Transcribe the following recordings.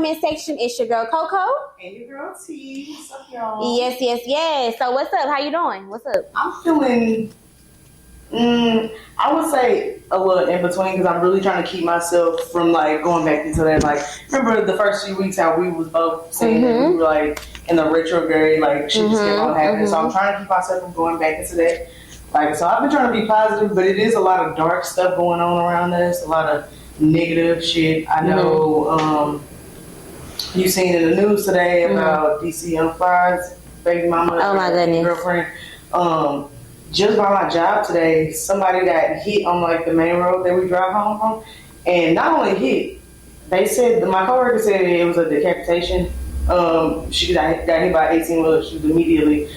comment section. It's your girl Coco. And your girl T. What's up, y'all? Yes. So what's up? How you doing? What's up? I'm feeling, I would say a little in between because I'm really trying to keep myself from like going back into that. Like, remember the first few weeks how we was both saying that we were like in the retrograde, like shit just kept on happening. So I'm trying to keep myself from going back into that. Like, so I've been trying to be positive, but it is a lot of dark stuff going on around us, a lot of negative shit. I know you seen in the news today about DC Young Fly's baby mama, girlfriend. Just by my job today, somebody got hit on like the main road that we drive home from, and not only hit, they said my coworker said it was a decapitation. She got hit by 18-wheeler. She was immediately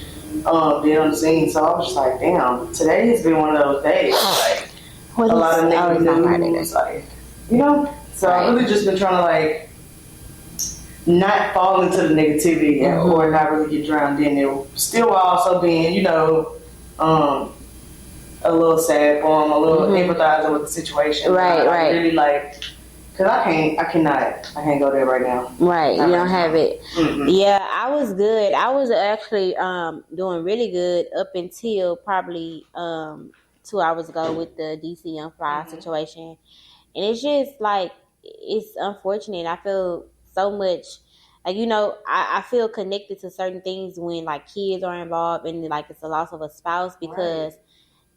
dead on the scene. So I was just like, damn, today has been one of those days. Like a lot of negative news, like, you know. So I've really just been trying to like not fall into the negativity or not really get drowned in it. Still while also being, you know, a little sad for him, a little empathizing with the situation. Right. Really like, cause I can't go there right now. Right, you don't have it. Yeah, I was good. I was actually doing really good up until probably 2 hours ago with the DC Young Fly situation, and it's just like it's unfortunate. I feel so much. Like, you know, I feel connected to certain things when like kids are involved and like it's the loss of a spouse because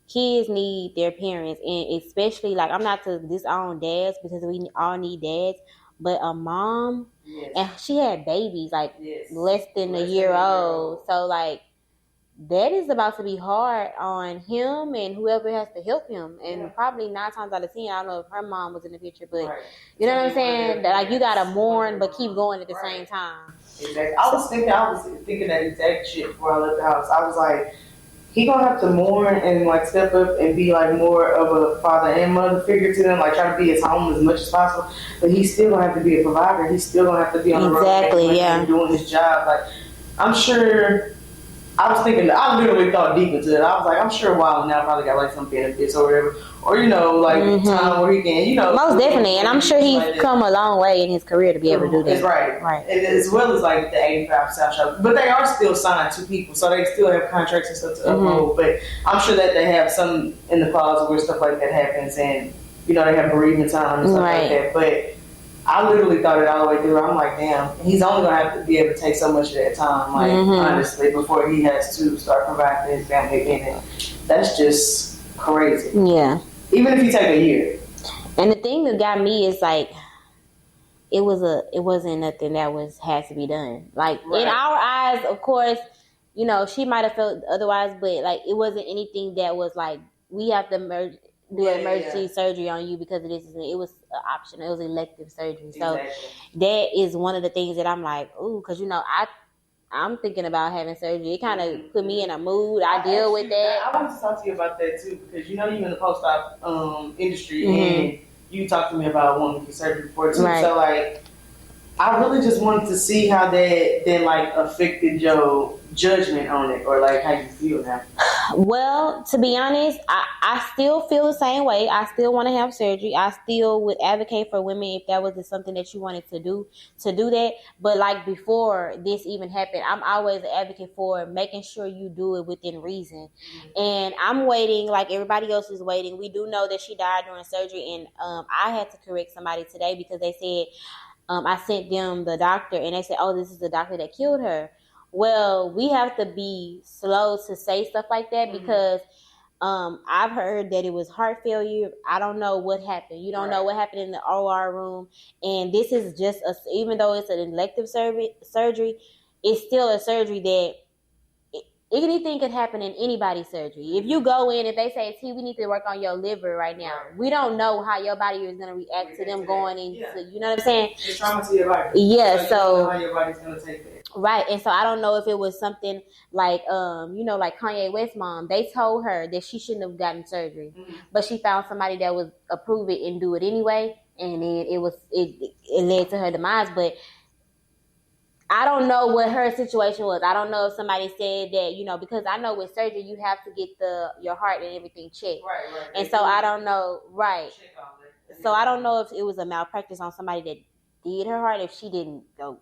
kids need their parents, and especially like I'm not to disown dads because we all need dads, but a mom and she had babies like less than a year old, so like that is about to be hard on him and whoever has to help him. And probably 9 times out of 10, I don't know if her mom was in the picture, but you know what I'm saying? That like you gotta mourn but keep going at the same time. Exactly. I was thinking that exact shit before I left the house. I was like, he gonna have to mourn and like step up and be like more of a father and mother figure to them, like try to be at home as much as possible. But he's still gonna have to be a provider. He's still gonna have to be on the road and doing his job. Like, I'm sure. I was thinking, I literally thought deep into it. I was like, I'm sure Wild now probably got like some benefits or whatever. Or, you know, like time where he can, you know. Most definitely. And I'm sure he's come a long way in his career to be able to do that. That's right. And as well as like the 85 South Shop. But they are still signed to people. So they still have contracts and stuff to uphold. But I'm sure that they have some in the closet where stuff like that happens. And, you know, they have bereavement time and stuff like that. But I literally thought it all the way through. I'm like, damn, he's only going to have to be able to take so much of that time, like, honestly, before he has to start providing for his family again. That's just crazy. Yeah. Even if you take a year. And the thing that got me is, like, it wasn't nothing that had to be done. Like, in our eyes, of course, you know, she might have felt otherwise, but, like, it wasn't anything that was, like, we have to do emergency surgery on you because of this. It was an option. It was elective surgery. So that is one of the things that I'm like, ooh, because, you know, I'm thinking about having surgery. It kind of put me in a mood. I deal with that. I wanted to talk to you about that too because, you know, you're in the post-op industry and you talked to me about wanting to get surgery before too. So, like, I really just wanted to see how that like affected your judgment on it, or like how you feel now. Well, to be honest, I still feel the same way. I still want to have surgery. I still would advocate for women if that was something that you wanted to do that. But like before this even happened, I'm always an advocate for making sure you do it within reason. And I'm waiting like everybody else is waiting. We do know that she died during surgery, and I had to correct somebody today because they said I sent them the doctor and they said, oh, this is the doctor that killed her. Well, we have to be slow to say stuff like that because I've heard that it was heart failure. I don't know what happened. You don't know what happened in the OR room. And this is just, even though it's an elective surgery, it's still a surgery that anything could happen in anybody's surgery. If you go in, if they say, T, we need to work on your liver right now, we don't know how your body is going to react to them going into, you know what I'm saying? It's trauma to your body. Yeah, so you don't know how your body's going to take that. Right, and so I don't know if it was something like, you know, like Kanye West's mom. They told her that she shouldn't have gotten surgery, but she found somebody that would approve it and do it anyway, and then it led to her demise. But I don't know what her situation was. I don't know if somebody said that, you know, because I know with surgery you have to get your heart and everything checked. And so I don't know. So I don't know if it was a malpractice on somebody that did her heart if she didn't go.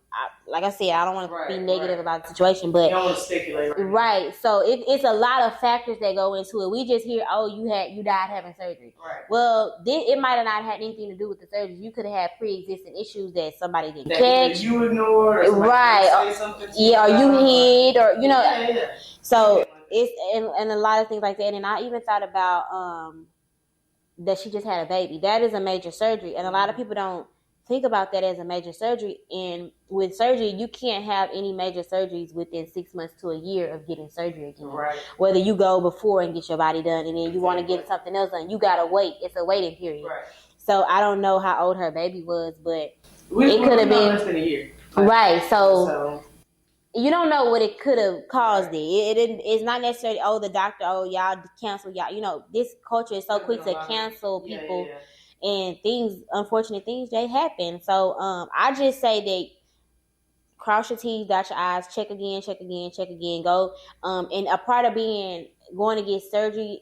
Like I said, I don't want to be negative about the situation, but you don't want to speculate. Right. So it's a lot of factors that go into it. We just hear, oh, you died having surgery. Right. Well, it might have not had anything to do with the surgery. You could have had pre-existing issues that somebody didn't catch. You ignored, or right? Say something to yeah, or you hid, or you know. Yeah. So it's and a lot of things like that. And I even thought about that she just had a baby. That is a major surgery, and a lot of people don't think about that as a major surgery. And with surgery, you can't have any major surgeries within 6 months to a year of getting surgery again. Right. Whether you go before and get your body done, and then you want to get something else done, you gotta wait. It's a waiting period. Right. So I don't know how old her baby was, but it could have been less than a year. Right. So you don't know what it could have caused it. It's not necessarily, the doctor, y'all cancel y'all. You know, this culture is so quick to cancel people. Yeah. And unfortunate things, they happen. So I just say that cross your T's, dot your I's, check again, go. And a part of going to get surgery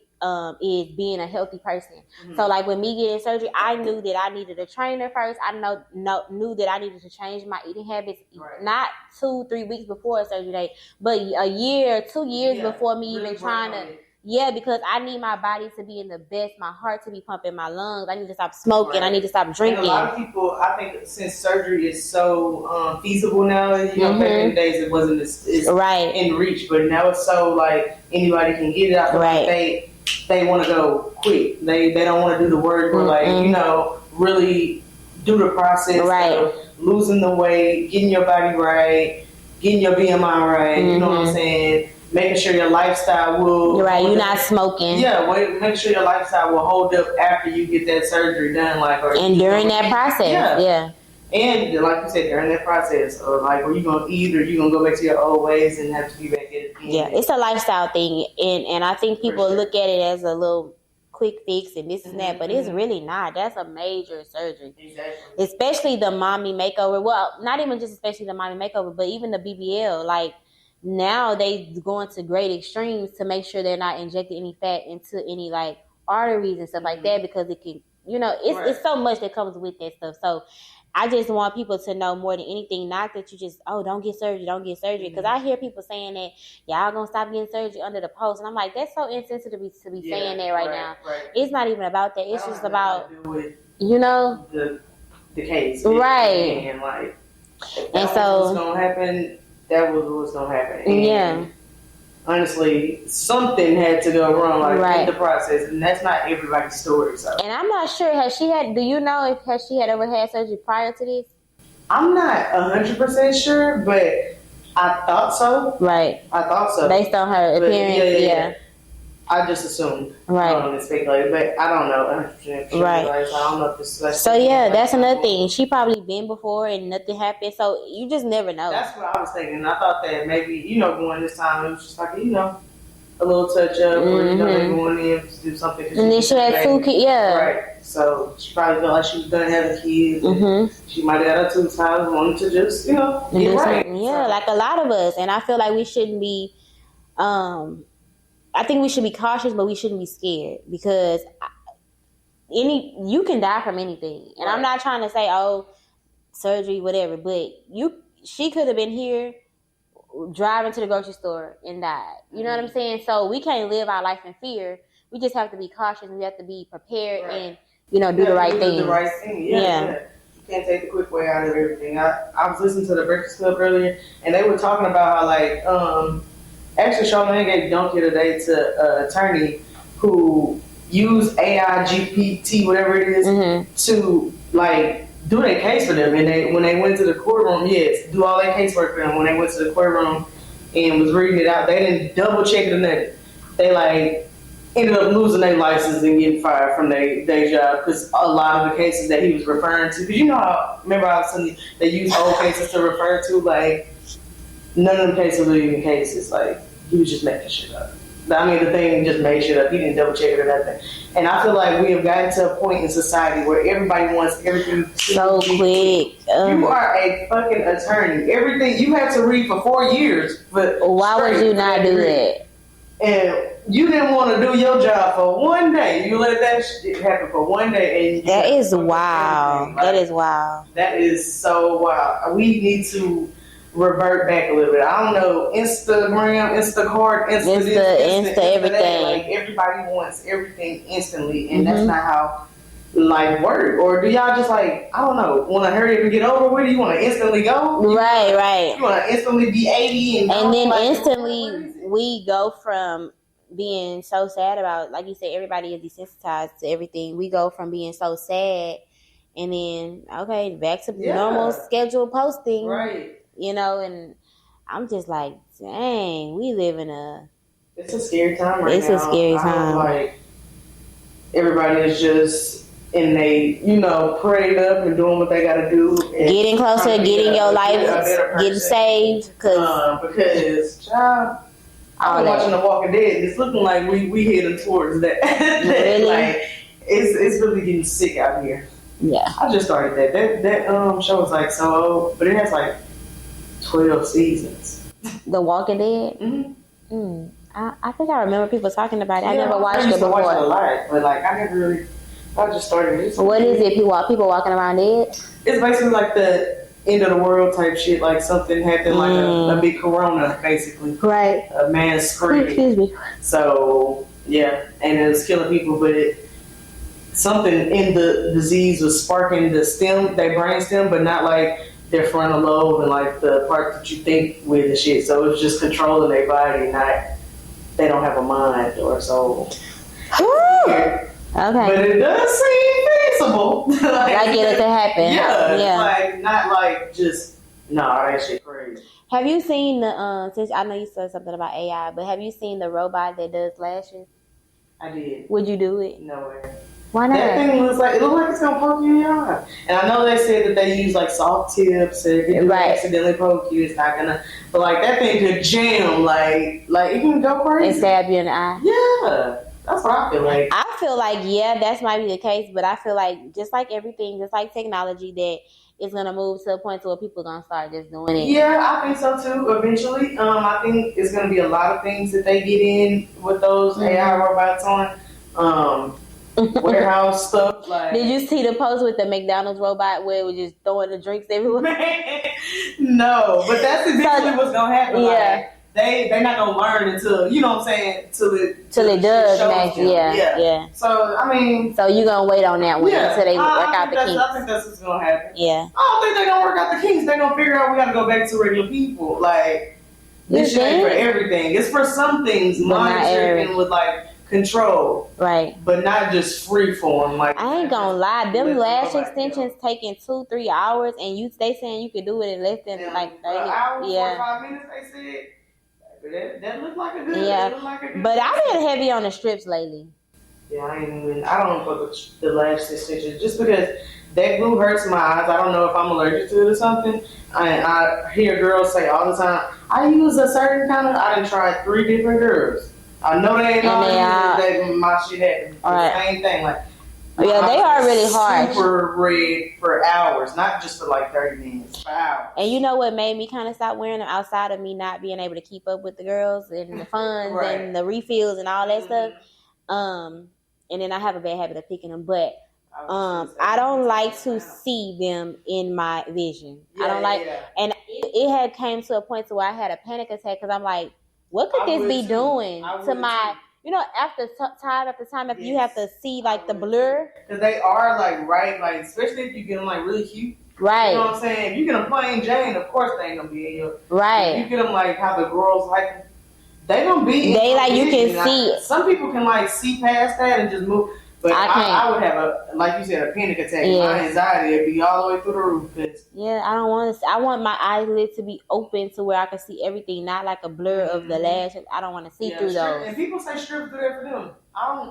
is being a healthy person. Mm-hmm. So like with me getting surgery, I knew that I needed a trainer first. I knew that I needed to change my eating habits, not 2-3 weeks before a surgery date, but a year, 2 years before me really even trying to. Yeah, because I need my body to be in the best, my heart to be pumping, my lungs. I need to stop smoking. Right. I need to stop drinking. And a lot of people, I think, since surgery is so feasible now, back in the days it wasn't as in reach, but now it's so like anybody can get it. I feel like they want to go quick. They don't want to do the work or really do the process of losing the weight, getting your body right, getting your BMI right. You know what I'm saying? Making sure your lifestyle will... Right, you're not smoking. Yeah, make sure your lifestyle will hold up after you get that surgery done. And during that process, yeah. And like you said, during that process, or where you going to eat, or you going to go back to your old ways and have to be back at it again. Yeah, it's a lifestyle thing. And I think people look at it as a little quick fix and this and that, but it's really not. That's a major surgery. Exactly. Especially the mommy makeover. Well, not even just especially the mommy makeover, but even the BBL. Now they going to great extremes to make sure they're not injecting any fat into any arteries and stuff like that, because it can, it's so much that comes with that stuff. So I just want people to know more than anything, not that you just, don't get surgery. Because I hear people saying that y'all gonna stop getting surgery under the post, and I'm like, that's so insensitive to be saying that right now. Right. It's not even about that. It's just about the case, right? And so what's gonna happen. That was what's gonna happen. And honestly, something had to go wrong in the process, and that's not everybody's story. So, and I'm not sure. Do you know if she had ever had surgery prior to this? I'm not 100% sure, but I thought so. Right. I thought so based on her appearance. Yeah. I just assumed. Right. And speculated, but I don't know 100% sure. Right. I don't know if this is so that's another thing. She probably been before and nothing happened, so you just never know. That's what I was thinking. I thought that maybe, going this time, it was just like, a little touch up, or, they going in to do something. And then she had 2 kids, Right. So she probably felt like she was done having kids. She might have had her 2 times, wanted to just, get right. Yeah, like a lot of us. And I feel like we shouldn't be, I think we should be cautious, but we shouldn't be scared, because you can die from anything. And I'm not trying to say, surgery, whatever, but she could have been here driving to the grocery store and died. You know what I'm saying? So we can't live our life in fear. We just have to be cautious, and we have to be prepared and, do the right thing. Do the right thing, yeah. You can't take the quick way out of everything. I was listening to the Breakfast Club earlier, and they were talking about how, actually, Charlamagne gave Donkey today to an attorney who used AI, GPT, whatever it is, to do their case for them. And when they went to the courtroom, do all their casework for them. When they went to the courtroom and was reading it out, they didn't double check it or nothing. They ended up losing their license and getting fired from their job, because a lot of the cases that he was referring to, because remember I was telling you, they use old cases to refer to, none of them cases were even cases. He was just making shit up. I mean, the thing just made shit up. He didn't double check it or nothing. And I feel like we have gotten to a point in society where everybody wants everything so quick. You are a fucking attorney. Everything you have to read for 4 years. But why would you not do that? And you didn't want to do your job for one day. You let that shit happen for one day, and that is wild. Like, that is wild. That is so wild. We need to revert back a little bit. I don't know, Instagram, Instacart, Insta everything. Like everybody wants everything instantly, and that's not how life works. Or do y'all just like, I don't know, want to hurry up and get over with it? You want to instantly go? Right. You want to instantly be 80 and then like, instantly we go from being so sad about, like you said, everybody is desensitized to everything. We go from being so sad, and then okay, back to normal scheduled posting. Right. You know, and I'm just like, dang, we live in it's a scary time right now. It's a scary time. Like, everybody is just, and they, prayed up and doing what they got to do. Getting closer, getting your life, getting saved. Because, child, I'm watching The Walking Dead, and it's looking like we heading towards that. Really? Like, it's really getting sick out here. Yeah. I just started that. That show is like so old, but it has like 12 seasons. The Walking Dead? Mm-hmm. I think I remember people talking about it. I never watched it before. I watched it a lot, but like I never really. I just started it. What is it? People walking around dead? It's basically like the end of the world type shit. Like something happened, like a big corona, basically. Right. A man screaming. Excuse me. So yeah, and it was killing people, but something in the disease was sparking their brain stem, but not like their frontal lobe and like the part that you think with and shit. So it's just controlling their body, not they don't have a mind or soul. Okay. But it does seem feasible. Like, I get it to happen. Yeah. Like not like just that shit crazy. Have you seen the since I know you said something about AI, but have you seen the robot that does lashes? I did. Would you do it? No way. Why not? That thing looks like it's gonna poke you in your eye. And I know they said that they use like soft tips, and if it accidentally poke you, it's not gonna. But like that thing could jam, like it can go crazy and stab you in the eye. Yeah, that's what I feel like. I feel like that might be the case, but I feel like just like everything, just like technology, that it's gonna move to a point to where people are gonna start just doing it. Yeah, I think so too. Eventually, I think it's gonna be a lot of things that they get in with those AI robots on. Warehouse stuff. Like, did you see the post with the McDonald's robot where it was just throwing the drinks everywhere? No, but that's eventually what's gonna happen. Yeah. Like, they're not gonna learn until till it does match. Yeah. So I mean, so you gonna wait on that one until they work out the kinks. I think that's what's gonna happen. Yeah. I don't think they're gonna work out the kinks. They're gonna figure out we gotta go back to regular people. Like this shit ain't for everything. It's for some things. Monitoring with like control, right? But not just free form. Like I ain't gonna lie, them lash extensions taking 2-3 hours, and they saying you could do it in less than like 30. Hour, 45 minutes. They said that looked like a good. Yeah, like a good but I've been heavy on the strips lately. Yeah, I don't put the lash extensions just because that glue hurts my eyes. I don't know if I'm allergic to it or something. I hear girls say all the time, I use a certain kind of. I done tried 3 different girls. I know they ain't all that my shit happened. Same thing. Like, they are really hard. Super red for hours, not just for like 30 minutes, for hours. And you know what made me kind of stop wearing them outside of me not being able to keep up with the girls and the funds and the refills and all that stuff. And then I have a bad habit of picking them, but I don't like to see them in my vision. I don't like, and it had came to a point to where I had a panic attack because I'm like, what could this be doing to my, after time after time, after you have to see like the blur? Because they are like especially if you get them like really cute. Right. You know what I'm saying? If you get them plain Jane, of course they ain't gonna be in your. Right. If you get them like how the girls like, they gonna be. They like you can see it. Some people can like see past that and just move. But I would have like you said, a panic attack. Yeah. My anxiety would be all the way through the roof. I don't want to. I want my eyelids to be open to where I can see everything, not like a blur of the lashes. I don't want to see through those. And people say strips do that for them.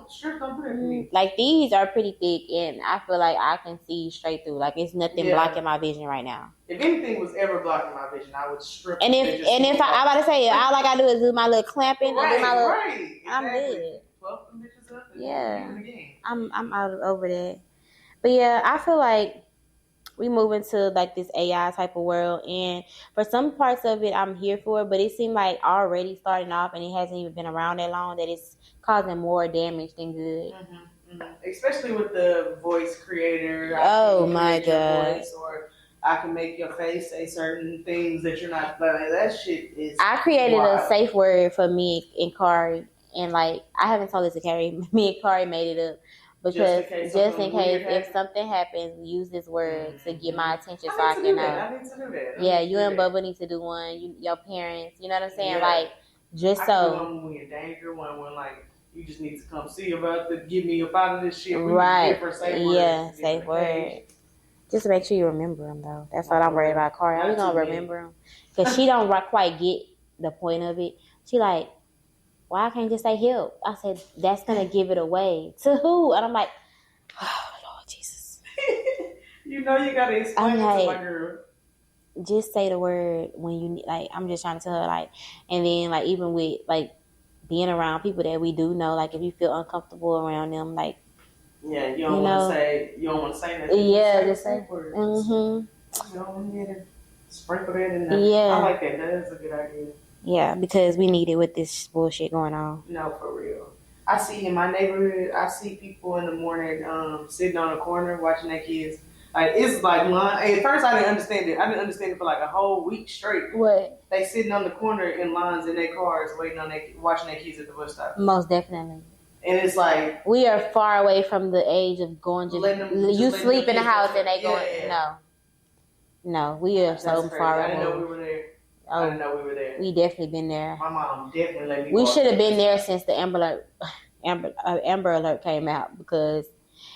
Strips don't do that for me. Like these are pretty thick, and I feel like I can see straight through. Like it's nothing blocking my vision right now. If anything was ever blocking my vision, I would strip. And if I'm about to say, all I gotta do is do my little clamping and do my little. Exactly. I'm good. Well, them bitches up I'm over that. But yeah, I feel like we move into like this AI type of world, and for some parts of it I'm here for it, but it seemed like already starting off and it hasn't even been around that long that it's causing more damage than good. Especially with the voice creator. Oh my god. Voice, or I can make your face say certain things that you're not, like that shit is I created wild. a safe word for me and Kari, and like I haven't told it to Kari. Me and Kari made it up because just in case if something happens, use this word to get my attention so I can know. I need to do that. Yeah, you and Bubba need to do one. Your parents, you know what I'm saying? Yeah. Like just I so. can do one when you're in danger, one when like you just need to come see about the get me up out of this shit. Right. Safe safe word. Just make sure you remember them though. That's what I'm worried about, Kari. How we gonna remember them? Because she don't quite get the point of it. She like, why I can't just say Healt? I said, that's going to give it away. To who? And I'm like, oh, Lord Jesus. You know you got to explain it to my girl. Just say the word when you, like, I'm just trying to tell her, like, and then, like, even with, like, being around people that we do know, like, if you feel uncomfortable around them, like, yeah, you don't want to say that. Yeah, just say words. You don't need to sprinkle that in there. Yeah. I like that. That is a good idea. Yeah, because we need it with this bullshit going on. No, for real. I see in my neighborhood, I see people in the morning sitting on a corner watching their kids. Like, it's like line. At first, I didn't understand it. I didn't understand it for like a whole week straight. What? They sitting on the corner in lines in their cars, waiting on watching their kids at the bus stop. Most definitely. And it's like we are far away from the age of going you sleep in the house and they going. Yeah. No, we are so far away. I didn't know we were there. I didn't know we were there. We definitely been there. My mom definitely let me. We should have been there since the Amber Alert came out, because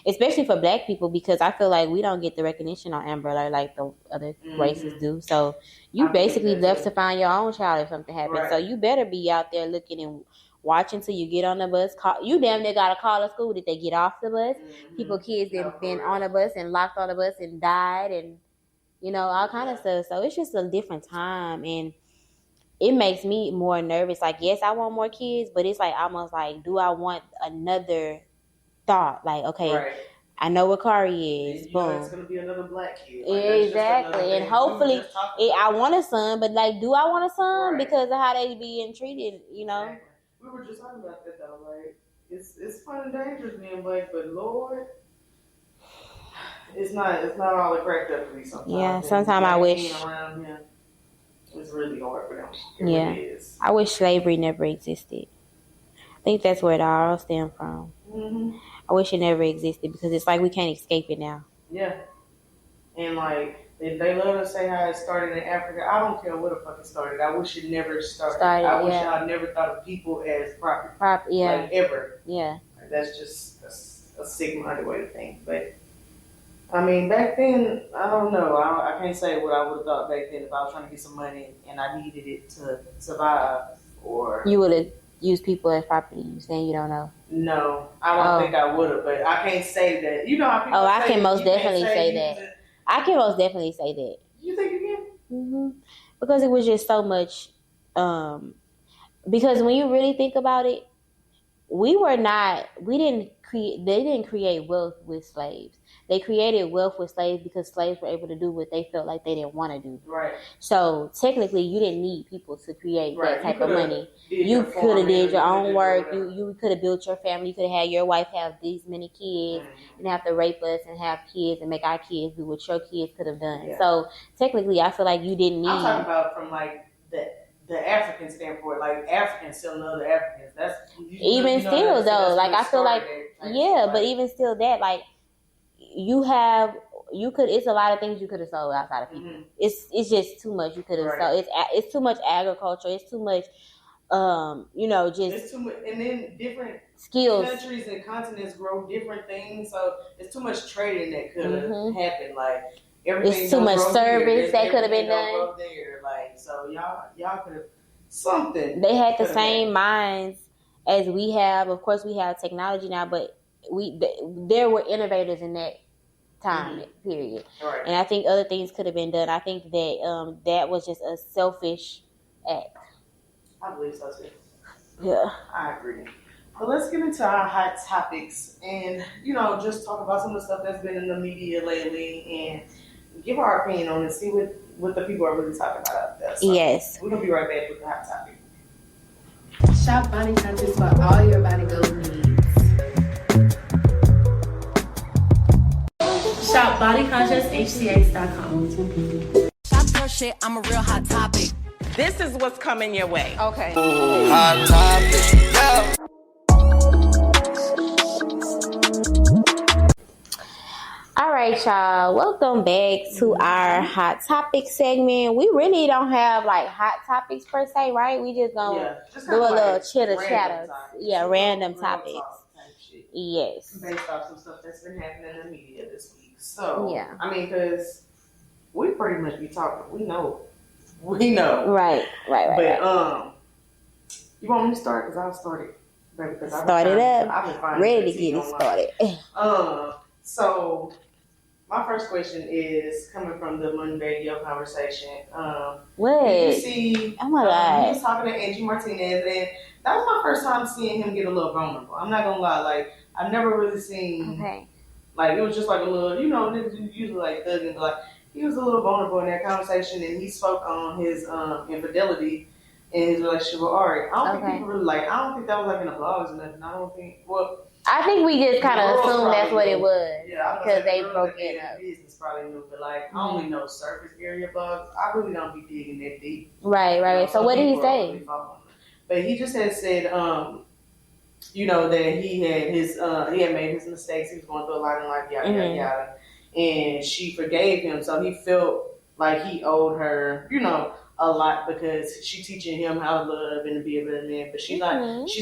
especially for Black people, because I feel like we don't get the recognition on Amber Alert like the other races do. So you basically left to find your own child if something happens. Right. So you better be out there looking and watching till you get on the bus. You damn near gotta call a school that they get off the bus. Kids that been on the bus and locked on the bus and died, and you know, all kind of stuff. So it's just a different time, and it makes me more nervous. Like, yes, I want more kids, but it's like almost like, do I want another thought? Like, okay, I know what Kari is. Boom. It's gonna be another Black kid. Like, exactly, and hopefully, I want a son. But like, do I want a son because of how they being treated? You know. Exactly. We were just talking about that though. Like, it's fun and dangerous being Black, but Lord. It's not all it cracked up to be sometimes. Yeah, sometimes I wish. Around him, it's really hard for them. It really is. I wish slavery never existed. I think that's where it all stemmed from. I wish it never existed, because it's like we can't escape it now. Yeah. And like, they love to say how it started in Africa. I don't care where the fuck it started. I wish it never started. I wish I never thought of people as property. Like, ever. Yeah. Like, that's just a sick-minded way to think. But I mean, back then, I don't know. I can't say what I would have thought back then if I was trying to get some money and I needed it to survive. Or you would have used people as property. You saying you don't know? No, I don't think I would have. But I can't say that. You know how people say I can most definitely say that. I can most definitely say that. You think you can? Because it was just so much. Because when you really think about it, they didn't create wealth with slaves. They created wealth with slaves because slaves were able to do what they felt like they didn't want to do. Right. So technically, you didn't need people to create that type of money. You could have did your own work. You could have built your family. You could have had your wife have these many kids and have to rape us and have kids and make our kids do what your kids could have done. Yeah. So technically, I feel like you didn't need. I'm talking about from like the African standpoint, like Africans selling other Africans. That's even still though. Like I feel like but even still that like it's a lot of things you could have sold outside of people. It's just too much you could have sold. It's too much agriculture. It's too much. Just it's too much, and then different skills. Countries and continents grow different things, so it's too much trading that could have happened. Like. It's too much service that could have been done. There. Like, so y'all could have something. They had the same minds as we have. Of course, we have technology now, but there were innovators in that time period. Right. And I think other things could have been done. I think that that was just a selfish act. I believe so too. Yeah, I agree. But let's get into our hot topics and just talk about some of the stuff that's been in the media lately and give our opinion on it, see what the people are really talking about out there. So yes. we're gonna be right back with the hot topic. Shop Body Conscious for all your body goals needs. Shop BodyConsciousHCX.com. Stop your shit, I'm a real hot topic. This is what's coming your way. Okay. Hot topic, yeah. All right, y'all. Welcome back to our hot topic segment. We really don't have like hot topics per se, right? We just gonna do a little chitter chatter. Yeah, random topics. Yes. Based off some stuff that's been happening in the media this week. So yeah, I mean, because we pretty much be talking. We know. Right. But you want me to start? Because I'll start it. Because start it up. Ready to get it started. So my first question is coming from the Monday Yo conversation. What? Did you see? Oh my God. He was talking to Angie Martinez, and that was my first time seeing him get a little vulnerable. I'm not gonna lie, like I've never really seen. Okay. Like it was just like a little, niggas usually like thugging, but like he was a little vulnerable in that conversation, and he spoke on his infidelity in his relationship with Ari. I don't think people really like. I don't think that was like in the blogs or nothing. I don't think. Well. I think we just kind of assumed that's what it was. Yeah, because they broke it up. Business probably knew, but like I only know surface area bugs. I really don't be digging that deep. Right. So what did he say? Really, but he just had said, that he had he had made his mistakes. He was going through a lot in life, yada, and she forgave him. So he felt like he owed her, a lot because she teaching him how to love and to be a better man. But she's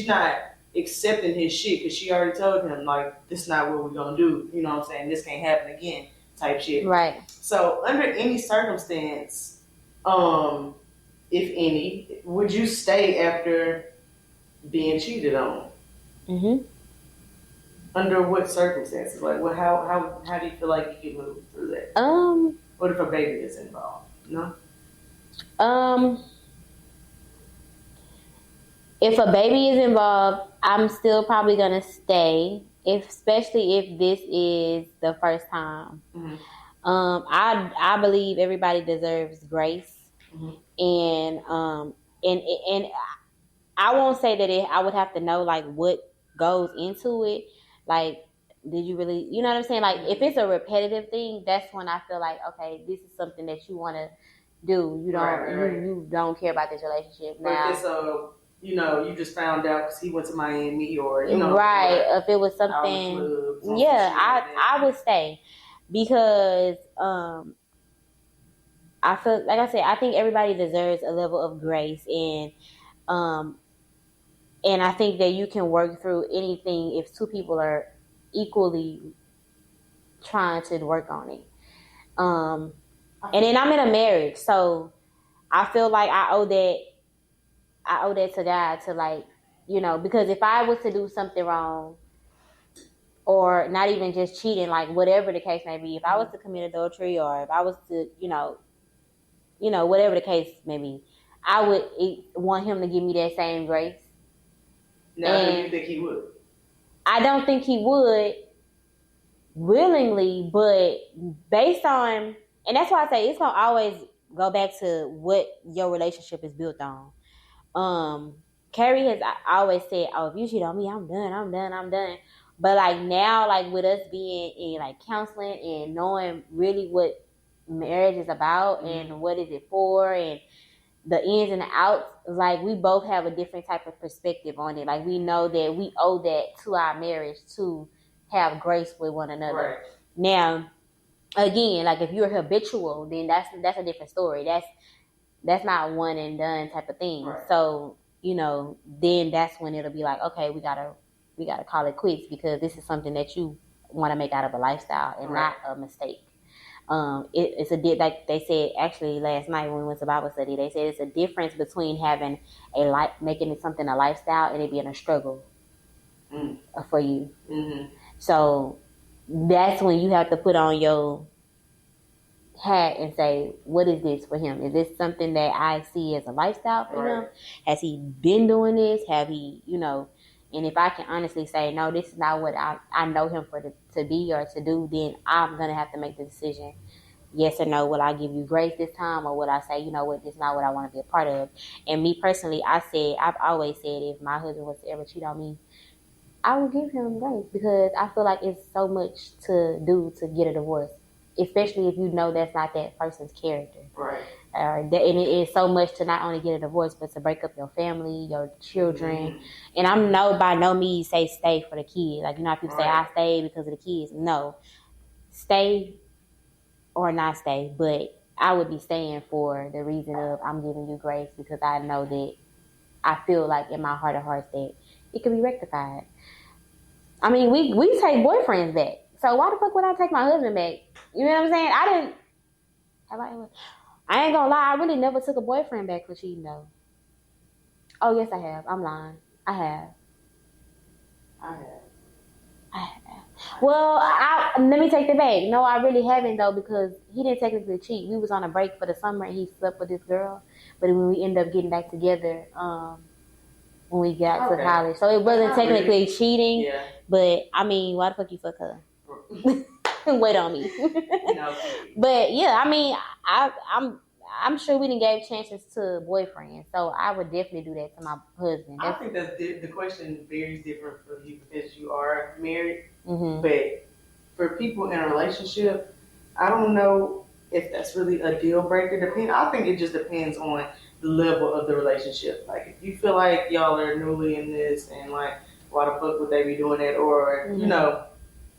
not accepting his shit because she already told him like this is not what we're gonna do. You know what I'm saying? This can't happen again, type shit. Right. So under any circumstance, if any, would you stay after being cheated on? Mm-hmm. Under what circumstances? Like, how do you feel like you can move through that? What if a baby is involved? No. If a baby is involved, I'm still probably gonna stay, especially if this is the first time. Mm-hmm. I believe everybody deserves grace, and I won't say that I would have to know like what goes into it. Like, did you really? You know what I'm saying? Like, if it's a repetitive thing, that's when I feel like okay, this is something that you want to do. You don't you don't care about this relationship now. But if it's you just found out because he went to Miami or, right. If it was something, I would stay because I feel, like I said, I think everybody deserves a level of grace and I think that you can work through anything if two people are equally trying to work on it. And then I'm in a marriage, so I feel like I owe that to God to like, because if I was to do something wrong or not even just cheating, like whatever the case may be, if I was to commit adultery or if I was to, whatever the case may be, I would want him to give me that same grace. Now, do you think he would? I don't think he would willingly, but based on, and that's why I say it's going to always go back to what your relationship is built on. Carrie has always said, "Oh, if you cheat on me, I'm done." But like now, like with us being in like counseling and knowing really what marriage is about and what is it for and the ins and the outs, like we both have a different type of perspective on it. Like we know that we owe that to our marriage to have grace with one another. Right. Now, again, like if you're habitual, then that's a different story. That's not one and done type of thing. Right. So, then that's when it'll be like, okay, we gotta call it quits because this is something that you want to make out of a lifestyle and not a mistake. It's like they said actually last night when we went to Bible study, they said it's a difference between having making it something a lifestyle and it being a struggle for you. Mm-hmm. So that's when you have to put on your hat and say, what is this for him? Is this something that I see as a lifestyle for him? Has he been doing this? Have he, and if I can honestly say, no, this is not what I know him to be or to do, then I'm going to have to make the decision, yes or no, will I give you grace this time, or will I say, you know what, this is not what I want to be a part of? And me personally, I've always said, if my husband was to ever cheat on me, I will give him grace, because I feel like it's so much to do to get a divorce, especially if you know that's not that person's character. Right. And it is so much to not only get a divorce, but to break up your family, your children. And I'm by no means say stay for the kids. Like, you know how people say, I stay because of the kids. No. Stay or not stay, but I would be staying for the reason of I'm giving you grace, because I know that I feel like in my heart of hearts that it can be rectified. I mean, we take boyfriends back. So why the fuck would I take my husband back? You know what I'm saying? I ain't gonna lie, I really never took a boyfriend back for cheating though. Oh yes, I have. I'm lying. I have. Well, let me take that back. No, I really haven't though, because he didn't technically cheat. We was on a break for the summer and he slept with this girl, but when we ended up getting back together, when we got to college, so it wasn't technically cheating. Yeah. But I mean, why the fuck you fuck her? Wait on me. But yeah, I mean, I'm sure we didn't give chances to boyfriends, so I would definitely do that to my husband. I think that the question varies different for you because you are married. Mm-hmm. But for people in a relationship, I don't know if that's really a deal breaker. I think it just depends on the level of the relationship. Like, if you feel like y'all are newly in this and like, why the fuck would they be doing that? Or, you know,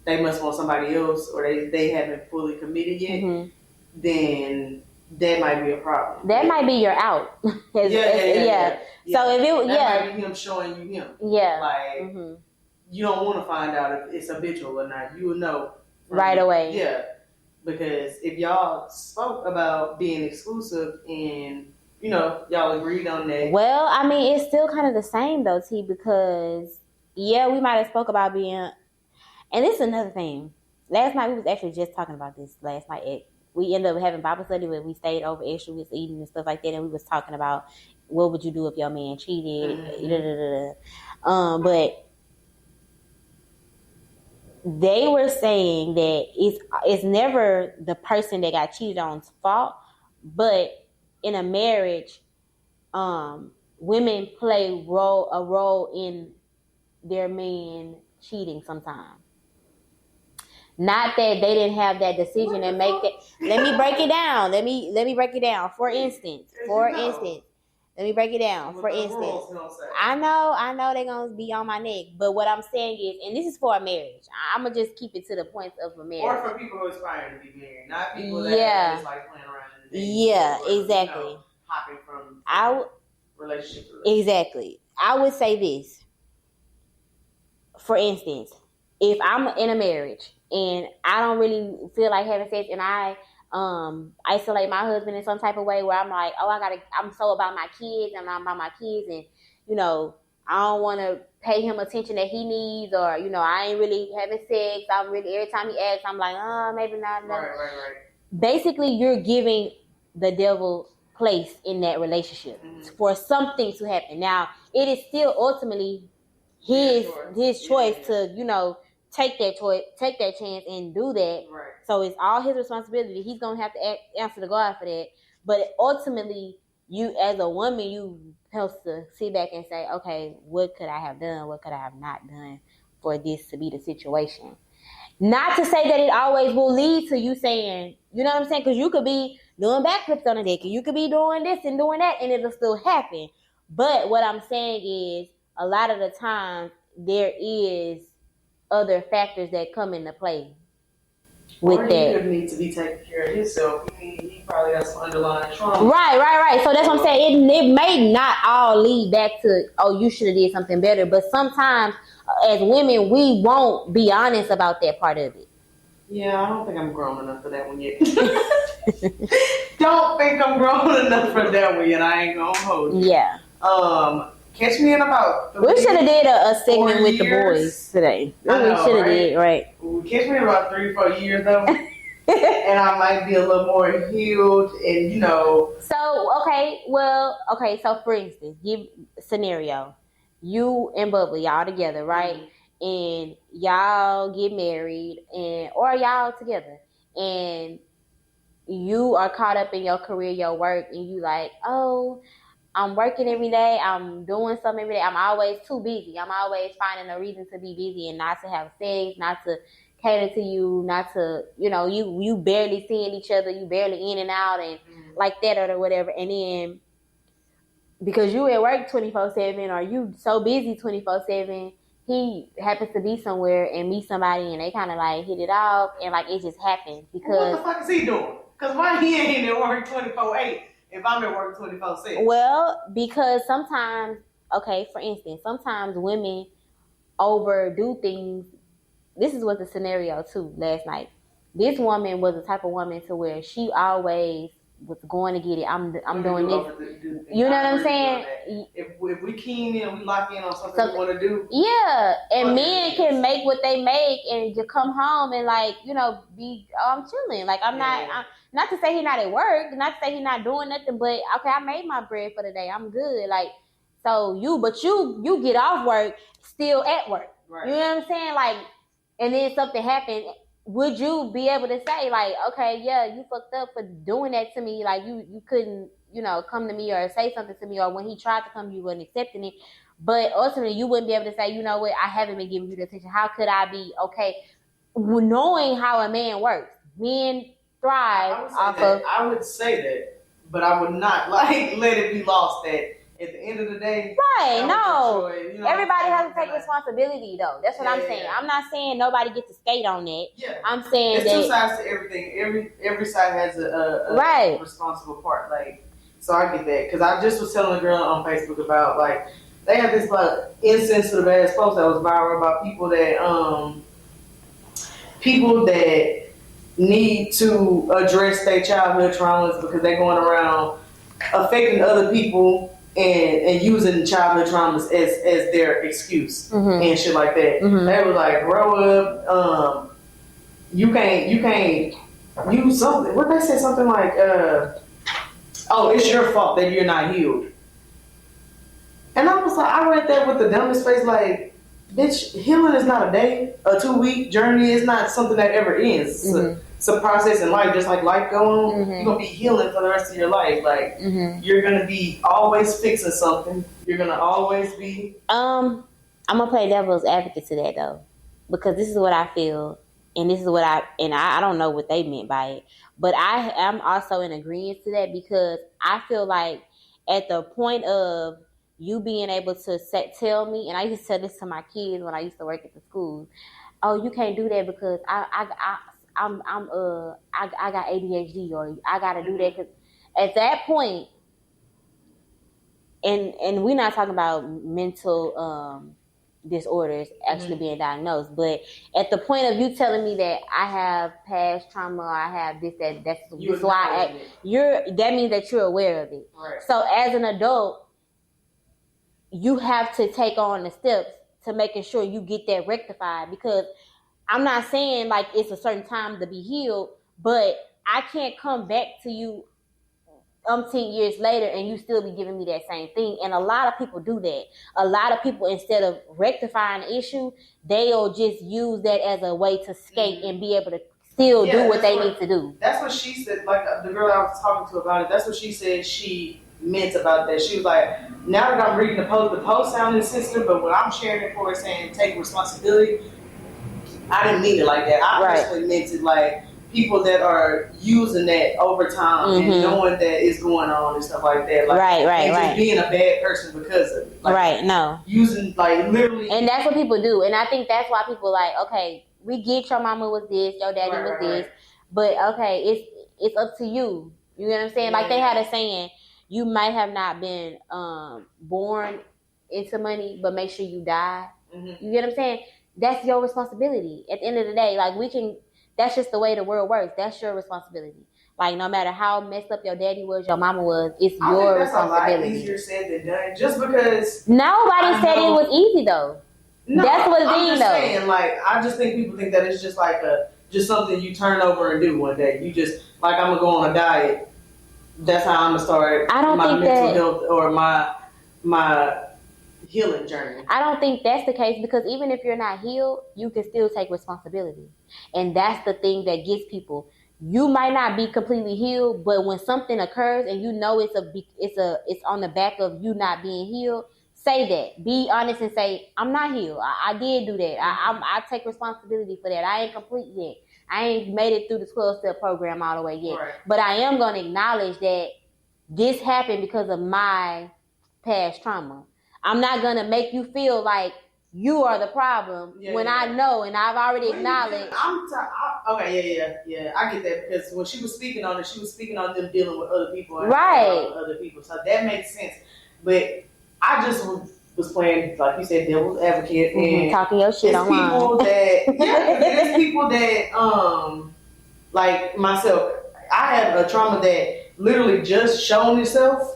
they must want somebody else, or they haven't fully committed yet, then that might be a problem. That might be your out. Yeah. So if it, that might be him showing you him. Yeah. Like, you don't want to find out if it's habitual or not. You will know right away. Yeah. Because if y'all spoke about being exclusive and, you know, y'all agreed on that. Well, I mean, it's still kind of the same though, T, because yeah, we might have spoke about being, and this is another thing. Last night, we was actually just talking about this last night. We ended up having Bible study where we stayed over extra, we was eating and stuff like that, and we was talking about what would you do if your man cheated, but they were saying that it's never the person that got cheated on's fault, but in a marriage, women play a role in their man cheating sometimes. Not that they didn't have that decision and make it. Let me break it down. Let me break it down. For instance, let me break it down. For instance, I know they're gonna be on my neck, but what I'm saying is, and this is for a marriage. I'm gonna just keep it to the points of a marriage. Or for people who aspire to be married, not people that just like playing around in the day. Yeah, exactly. You know, hopping from relationship to relationship. Exactly. I would say this. For instance, if I'm in a marriage and I don't really feel like having sex, and I isolate my husband in some type of way where I'm like, I'm so about my kids and I'm about my kids, and you know, I don't want to pay him attention that he needs, or you know, I ain't really having sex. I'm really, every time he asks, I'm like, maybe not. Right. Basically, you're giving the devil place in that relationship for something to happen. Now, it is still ultimately his choice to, you know, take that chance and do that. Right. So it's all his responsibility. He's gonna have to answer to God for that. But ultimately, you as a woman, you have to sit back and say, okay, what could I have done? What could I have not done for this to be the situation? Not to say that it always will lead to you saying, you know what I'm saying? Because you could be doing backflips on the deck, and you could be doing this and doing that, and it'll still happen. But what I'm saying is, a lot of the time, there is other factors that come into play with or that. He could need to be taking care of himself. He probably got some underlying trauma. Right. So that's what I'm saying. It may not all lead back to, oh, you should have did something better. But sometimes, as women, we won't be honest about that part of it. Yeah, I don't think I'm grown enough for that one yet. Don't think I'm grown enough for that one yet. I ain't gonna hold you. Yeah. Catch me in about 3 we should have did a segment with the boys today. We should have did, right? Catch me in about 3-4 years though. And I might be a little more healed, and you know. So so for instance, give scenario. You and Bubba, y'all together, right? Mm-hmm. And y'all get married, or y'all together, and you are caught up in your career, your work, and you like, oh, I'm working every day. I'm doing something every day. I'm always too busy. I'm always finding a reason to be busy and not to have sex, not to cater to you, not to, you barely seeing each other. You barely in and out and like that or whatever. And then because you at work 24/7 or you so busy 24/7, he happens to be somewhere and meet somebody and they kind of like hit it off and like it just happens because. What the fuck is he doing? Because why he ain't at work 24/8 if I'm at work 24/6? Well, because sometimes, okay, for instance, sometimes women overdo things. This is what the scenario too last night. This woman was the type of woman to where she always was going to get it. I'm doing this. You know what I'm saying? If we keen in, we lock in on something we want to do. Yeah, and men can make what they make and just come home and like be chilling. Like I'm not to say he's not at work, not to say he's not doing nothing, but okay, I made my bread for the day. I'm good. Like so you get off work still at work. Right. You know what I'm saying? Like, and then something happened. Would you be able to say like, okay, yeah, you fucked up for doing that to me? Like you couldn't, come to me or say something to me, or when he tried to come, you weren't accepting it. But ultimately, you wouldn't be able to say, you know what, I haven't been giving you the attention. How could I be okay? Knowing how a man works, men thrive off of. I would say that, but I would not like let it be lost that. At the end of the day, right? No, everybody has to take responsibility, though. That's what I'm saying. Yeah. I'm not saying nobody gets to skate on that. Yeah, I'm saying there's two sides to everything. Every side has a responsible part. Like, so I get that because I just was telling a girl on Facebook about like they had this like insensitive ass post that was viral about people that need to address their childhood traumas because they're going around affecting other people. And using childhood traumas as their excuse and shit like that. Mm-hmm. They were like, grow up. You can't use something. What they said something like, oh, it's your fault that you're not healed. And I was like, I read that with the dumbest face, like, bitch, healing is not a day, a 2-week journey. It's not something that ever ends. Mm-hmm. It's a process in life, just like life going on. Mm-hmm. You're gonna be healing for the rest of your life. Like you're gonna be always fixing something. You're gonna always be. I'm gonna play devil's advocate to that though, because this is what I feel, and this is what I don't know what they meant by it, but I am also in agreement to that because I feel like at the point of you being able to tell me, and I used to tell this to my kids when I used to work at the school. Oh, you can't do that because I got ADHD or I gotta do that because at that point, and we're not talking about mental disorders actually being diagnosed, but at the point of you telling me that I have past trauma, or I have that's why that means that you're aware of it. Right. So as an adult, you have to take on the steps to making sure you get that rectified because I'm not saying like it's a certain time to be healed, but I can't come back to you 10 years later and you still be giving me that same thing. And a lot of people do that. A lot of people, instead of rectifying the issue, they'll just use that as a way to skate and be able to still do what they need to do. That's what she said, like the girl I was talking to about it, that's what she said she meant about that. She was like, now that I'm reading the post sounded sensitive, but when I'm sharing it for her saying take responsibility, I didn't mean it like that. I personally meant it like people that are using that over time and knowing that it's going on and stuff like that. Like, and just being a bad person because of it. Like, no. Using, like, literally. And that's what people do. And I think that's why people like, okay, we get your mama was this, your daddy was this. But, okay, it's up to you. You know what I'm saying? Yeah. Like, they had a saying, you might have not been born into money, but make sure you die. Mm-hmm. You get what I'm saying? That's your responsibility. At the end of the day, like that's just the way the world works. That's your responsibility. Like no matter how messed up your daddy was, your mama was, it's your responsibility. A lot easier said than done. Just because nobody said it was easy though. No, that's what it is though. Saying, like I just think people think that it's just like just something you turn over and do one day. You just like I'm gonna go on a diet. That's how I'm gonna start my mental health or my healing journey. I don't think that's the case because even if you're not healed, you can still take responsibility. And that's the thing that gets people. you might not be completely healed, but when something occurs and you know it's on the back of you not being healed, say that. Be honest and say, I'm not healed. I did do that. I take responsibility for that. I ain't complete yet. I ain't made it through the 12-step program all the way yet. Right. But I am going to acknowledge that this happened because of my past trauma. I'm not going to make you feel like you are the problem when I know and I've already acknowledged. Yeah. I get that because when she was speaking on it, she was speaking on them dealing with other people. And right. Other people. So that makes sense. But I just was playing, like you said, devil's advocate. And talking your shit online. There's people that, like myself, I had a trauma that literally just shown itself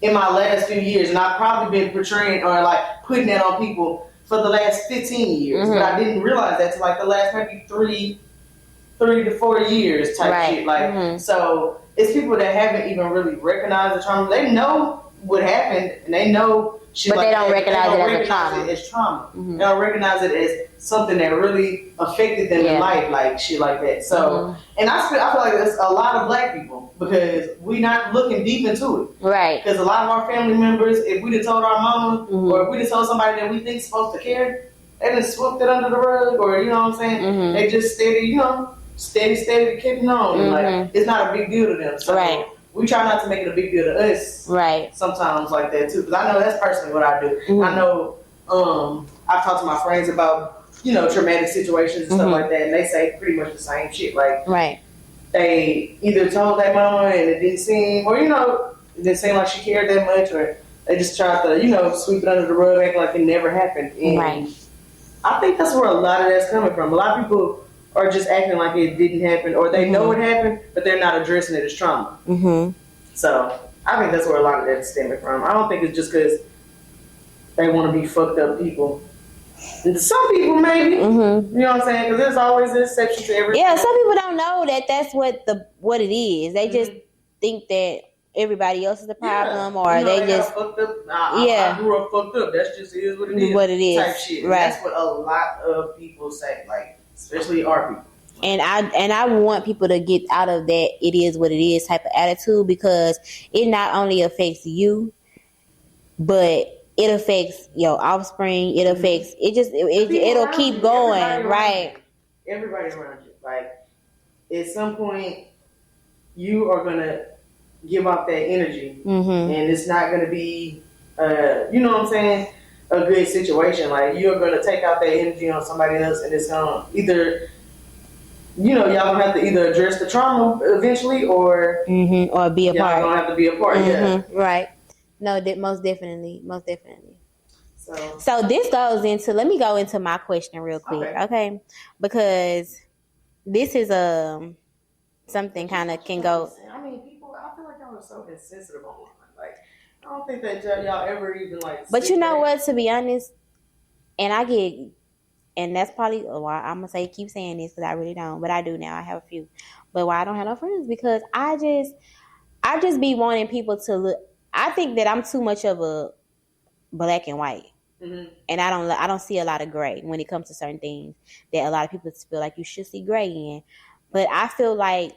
in my last few years. And I've probably been portraying or like putting that on people for the last 15 years. But I didn't realize that till like the last maybe 3 to 4 years type shit. Like, so it's people that haven't even really recognized the trauma. They know what happened and they know shit, but like they don't recognize it as trauma. They don't recognize it as something that really affected them in life, like shit like that. So, and I feel like there's a lot of black people because we not looking deep into it. Right. Because a lot of our family members, if we'd have told our mama or if we'd have told somebody that we think is supposed to care, they just swooped it under the rug or, you know what I'm saying? They just steady keeping on. And like, it's not a big deal to them. So we try not to make it a big deal to us. Right. Sometimes like that too. Because I know that's personally what I do. I know I've talked to my friends about, traumatic situations and stuff like that. And they say pretty much the same shit. Like, they either told their mama and it didn't seem, or, it didn't seem like she cared that much, or they just tried to, sweep it under the rug, act like it never happened. And I think that's where a lot of that's coming from. A lot of people are just acting like it didn't happen, or they know it happened, but they're not addressing it as trauma. So I think that's where a lot of that's stemming from. I don't think it's just because they want to be fucked up people. Some people maybe, you know what I'm saying? Because there's always an exception to everything. Yeah, some people don't know that that's what it is. They just think that everybody else is the problem, or they just fucked up. I grew up fucked up. That's just is what it is. What it is, type shit. Right. That's what a lot of people say, like especially our people. And I want people to get out of that it is what it is type of attitude, because it not only affects you, but it affects your offspring. It affects it'll keep going, right? Everybody around you. Like at some point, you are gonna give off that energy, and it's not gonna be, you know what I'm saying, a good situation. Like you're gonna take out that energy on somebody else, and it's gonna either, y'all gonna have to either address the trauma eventually, or be a part. Y'all gonna have to be a part. Right. No, most definitely. So this goes into, let me go into my question real quick, okay? Because this is something kind of can go. I mean, people, I feel like y'all are so insensitive online. Like, I don't think that y'all ever even like. But you know what? To be honest, and that's probably why I'm gonna keep saying this, because I really don't, but I do now. I have a few, but why I don't have no friends, because I just be wanting people to look. I think that I'm too much of a black and white, and I don't see a lot of gray when it comes to certain things that a lot of people feel like you should see gray in. But I feel like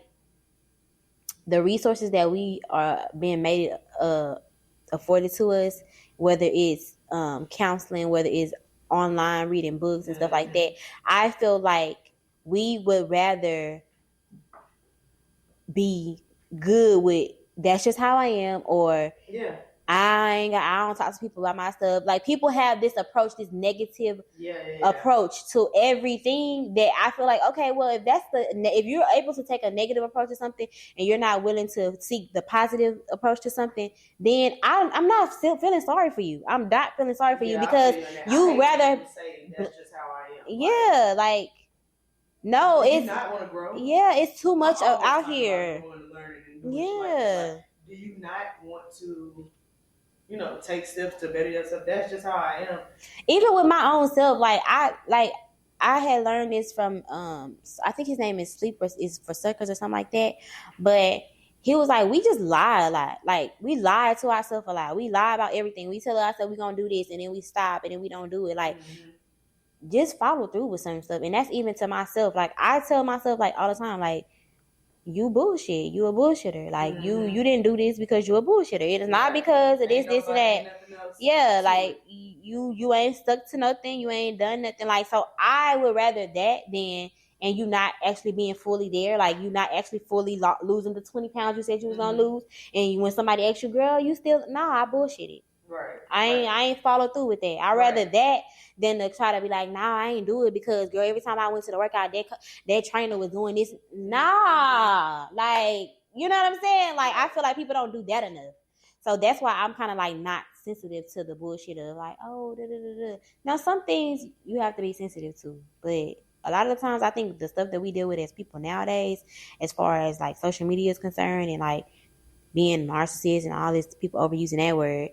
the resources that we are being made afforded to us, whether it's counseling, whether it's online reading books and stuff like that, I feel like we would rather be good with that's just how I am, or I don't talk to people about my stuff. Like, people have this approach, this negative approach to everything, that I feel like, okay, well, if you're able to take a negative approach to something and you're not willing to seek the positive approach to something, then I'm not still feeling sorry for you. I'm not feeling sorry for you, because you rather say that's just how I am. Yeah, like no, it's not want to grow. Yeah, it's too much out here. Yeah. Like, do you not want to, take steps to better yourself? That's just how I am. Even with my own self, I had learned this from I think his name is Sleepers is for Suckers or something like that. But he was like, we just lie a lot. Like, we lie to ourselves a lot. We lie about everything. We tell ourselves we're gonna do this, and then we stop, and then we don't do it. Like, just follow through with some stuff. And that's even to myself. Like, I tell myself, like, all the time, like, you bullshit. You a bullshitter. Like you didn't do this because you a bullshitter. It is not because of this, and that. Yeah, like you ain't stuck to nothing. You ain't done nothing. Like, so I would rather that than and you not actually being fully there. Like you not actually fully losing the 20 pounds you said you was gonna lose. And when somebody asks you, girl, you still I bullshitted. Right. I ain't follow through with that. I'd rather that than to try to be like, nah, I ain't do it because girl, every time I went to the workout, that trainer was doing this. Nah, like, you know what I'm saying? Like, I feel like people don't do that enough. So that's why I'm kind of like not sensitive to the bullshit of like, oh, da, da, da, da. Now some things you have to be sensitive to, but a lot of the times I think the stuff that we deal with as people nowadays, as far as like social media is concerned and like being narcissists and all this, people overusing that word,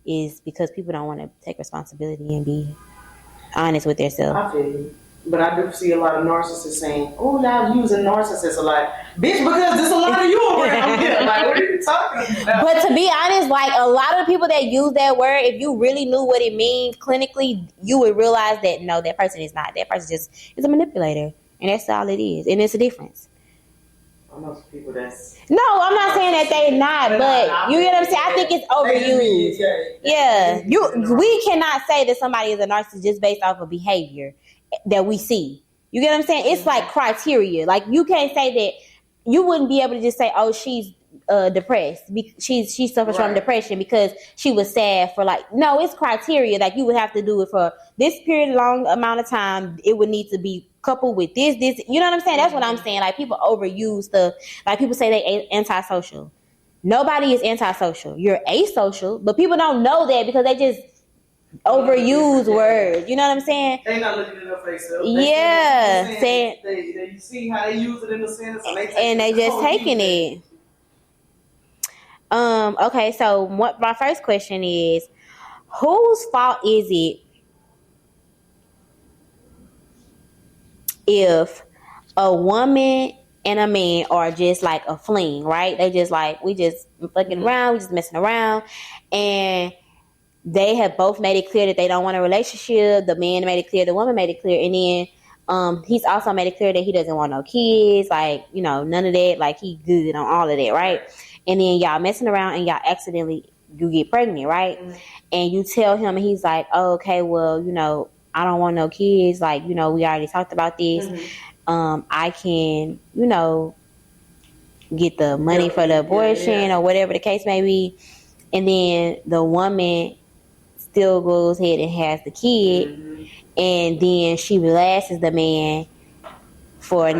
is because people don't want to take responsibility and be honest with themselves. I feel you. But I do see a lot of narcissists saying, oh, y'all using narcissists a lot. Bitch, because there's a lot of you around here. Like, what are you talking about? But to be honest, like a lot of people that use that word, if you really knew what it means clinically, you would realize that no, that person is not. That person just is a manipulator. And that's all it is. And it's a difference. I know some people that's... No, I'm not saying that they not, but you get what I'm saying? I think it's overused. Yeah. We cannot say that somebody is a narcissist just based off of behavior that we see. You get what I'm saying? It's like criteria. Like you can't say that. You wouldn't be able to just say, oh, she's depressed. She suffers from depression because she was sad for like, no, it's criteria. Like you would have to do it for this period, long amount of time. It would need to be coupled with this, you know what I'm saying? That's what I'm saying. Like people overuse stuff. Like people say they antisocial. Nobody is antisocial. You're asocial, but people don't know that because they just overuse words. You know what I'm saying? They not looking in their face. Yeah. They see how they use it in the sentence and they just taking it. Okay, so my first question is, whose fault is it if a woman and a man are just like a fling, right? They just like, we just fucking around, we just messing around, and they have both made it clear that they don't want a relationship. The man made it clear, the woman made it clear, and then he's also made it clear that he doesn't want no kids, like, you know, none of that, like he good on all of that, right? And then y'all messing around and y'all accidentally, you get pregnant, right? And you tell him, and he's like, oh, okay, well, you know, I don't want no kids. Like, you know, we already talked about this. I can, you know, get the money for the abortion or whatever the case may be. And then the woman still goes ahead and has the kid. And then she relaxes the man for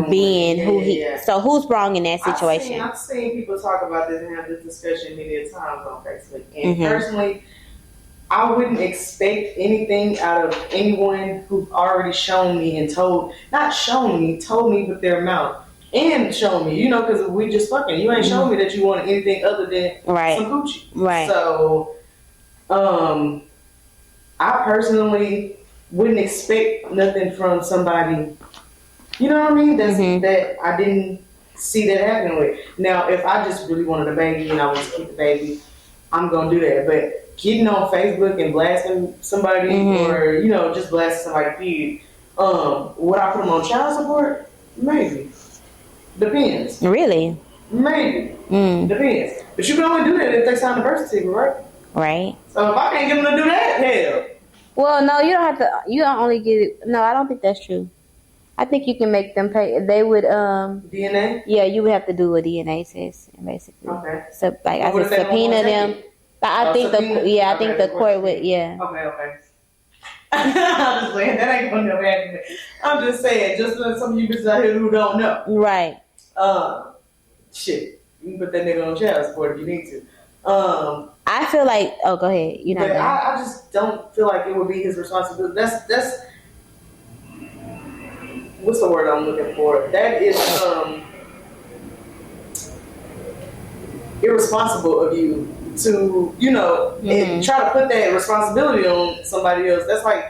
being who he is. So who's wrong in that situation? I've seen people talk about this and have this discussion many times on Facebook. And personally, I wouldn't expect anything out of anyone who's already shown me and told me with their mouth and shown me, you know, because we just fucking, you ain't shown me that you want anything other than some coochie. Right. So, I personally wouldn't expect nothing from somebody, you know what I mean, that I didn't see that happening with. Now, if I just really wanted a baby and I want to keep the baby, I'm going to do that. But getting on Facebook and blasting somebody or, you know, just blasting somebody, period. Would I put them on child support? Maybe. Depends. Really? Maybe. Depends. But you can only do that if they sign the birth certificate, right? Right. So if I can't get them to do that, hell. Well, no, you don't have to. You don't only get it. No, I don't think that's true. I think you can make them pay. They would DNA. Yeah, you would have to do a DNA test, basically. Okay. So like I said, subpoena them. I think the court would. Yeah. Okay. I'm just saying that ain't gonna never happen. I'm just saying, just let some of you bitches out here who don't know. Right. Shit. You can put that nigga on child support if you need to. I feel like. Oh, go ahead. You know. I just don't feel like it would be his responsibility. That's. What's the word I'm looking for? That is irresponsible of you to, you know, and try to put that responsibility on somebody else. That's like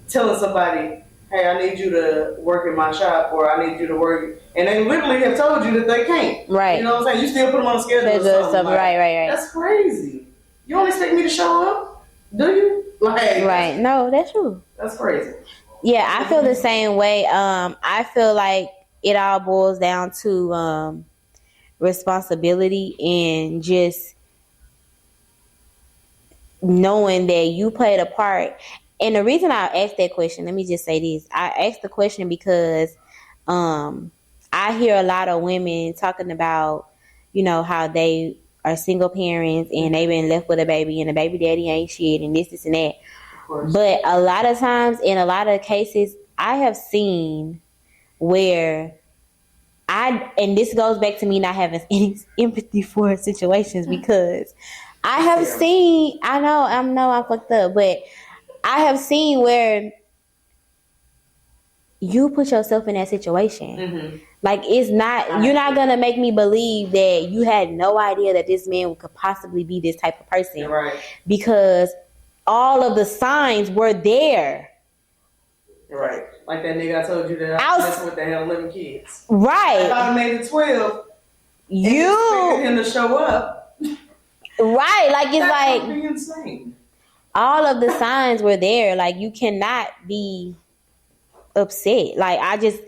telling somebody, hey, I need you to work in my shop, or I need you to work, and they literally have told you that they can't. Right. You know what I'm saying? You still put them on the schedule or something. Like, right. That's crazy. You don't expect me to show up, do you? Like, right. No, that's true. That's crazy. Yeah, I feel the same way. I feel like it all boils down to responsibility and just knowing that you played a part. And the reason I asked that question, let me just say this. I asked the question because I hear a lot of women talking about, how they are single parents and they've been left with a baby and the baby daddy ain't shit and this and that. But a lot of times, in a lot of cases, I have seen where and this goes back to me not having any empathy for situations, because I have seen, I know I'm fucked up, but I have seen where you put yourself in that situation. Mm-hmm. Like, it's not, you're not going to make me believe that you had no idea that this man could possibly be this type of person. Right. Because all of the signs were there. Right. Like that nigga I told you that I was messing with that had 11 kids. Right. If I made it 12, you expected him to show up. Right. Like, it's that like, would be insane. All of the signs were there. Like, you cannot be upset. Like, I just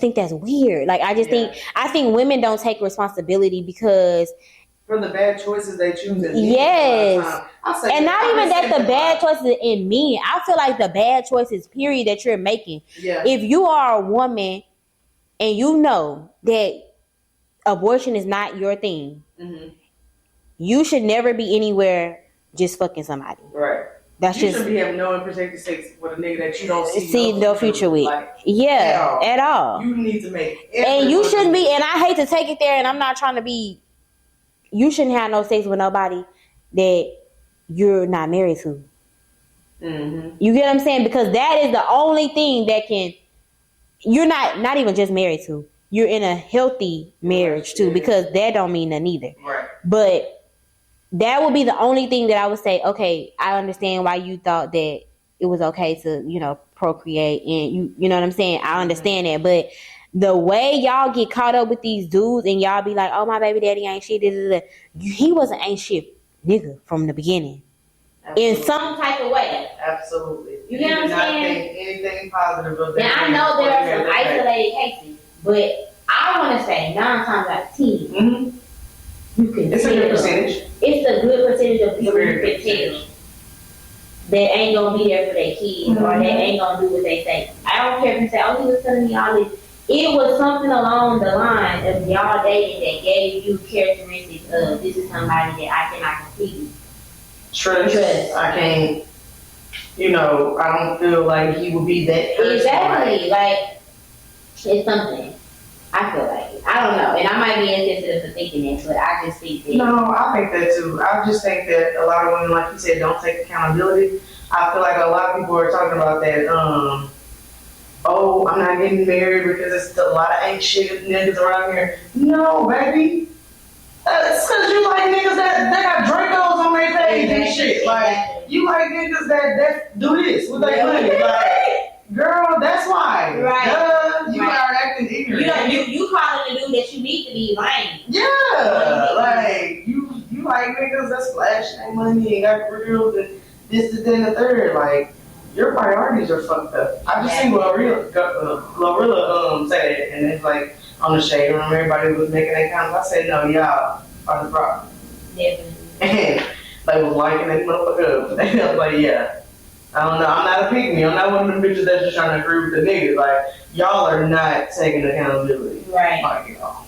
think that's weird. Like, I think women don't take responsibility because for the bad choices they choose. Yes. And not even that the bad choices in men. I feel like the bad choices, period, that you're making. Yeah. If you are a woman and you know that abortion is not your thing, mm-hmm. you should never be anywhere just fucking somebody. Right. That's you just should be having no unprotected sex with a nigga that you don't see no future with. Like, at all. You need to make and you shouldn't be. And I hate to take it there. And I'm not trying to be. You shouldn't have no sex with nobody that you're not married to. Mm-hmm. You get what I'm saying? Because that is the only thing that can. You're not even just married to. You're in a healthy marriage too, because that don't mean nothing either. Right. But that would be the only thing that I would say, okay, I understand why you thought that it was okay to, procreate, and you know what I'm saying? I understand that. But the way y'all get caught up with these dudes and y'all be like, oh, my baby daddy ain't shit, he wasn't ain't shit nigga from the beginning. Absolutely. In some type of way. Absolutely. You get what I'm saying? Not think anything positive of that. Now, I know there are some isolated cases, but I want to say 9 times out of 10, mm-hmm. you can it's a good percentage. It's a good percentage of people you can tell that ain't gonna be there for their kids, mm-hmm. or they ain't gonna do what they say. I don't care if you say, oh, he was telling me all this. It was something along the line of y'all dating that gave you characteristics of this is somebody that I cannot completely trust. I can't, I don't feel like he would be that person. Exactly. Like, it's something. I feel like it. I don't know. And I might be insensitive to thinking that, but I just think that. No, I think that too. I just think that a lot of women, like you said, don't take accountability. I feel like a lot of people are talking about that, oh, I'm not getting married because it's a lot of ain't shit niggas around here. No, baby. It's because you like niggas that got Dracos on their page and shit. Like, you like niggas that do this with their money. Like, girl, that's why. Right. You are acting ignorant. You calling the dude that you need to be lame. Yeah. Like, you like niggas that splash their money and got grills and this, and the third. Like, your priorities are fucked up. I just seen Glorilla say it, and it's like on the shade room, everybody was making their comments. I said, no, y'all are the problem. Definitely. And they was liking that motherfucker up. And I was like, yeah. I don't know. I'm not a pick me. I'm not one of them bitches that's just trying to agree with the niggas. Like, y'all are not taking accountability. Right. Like, y'all.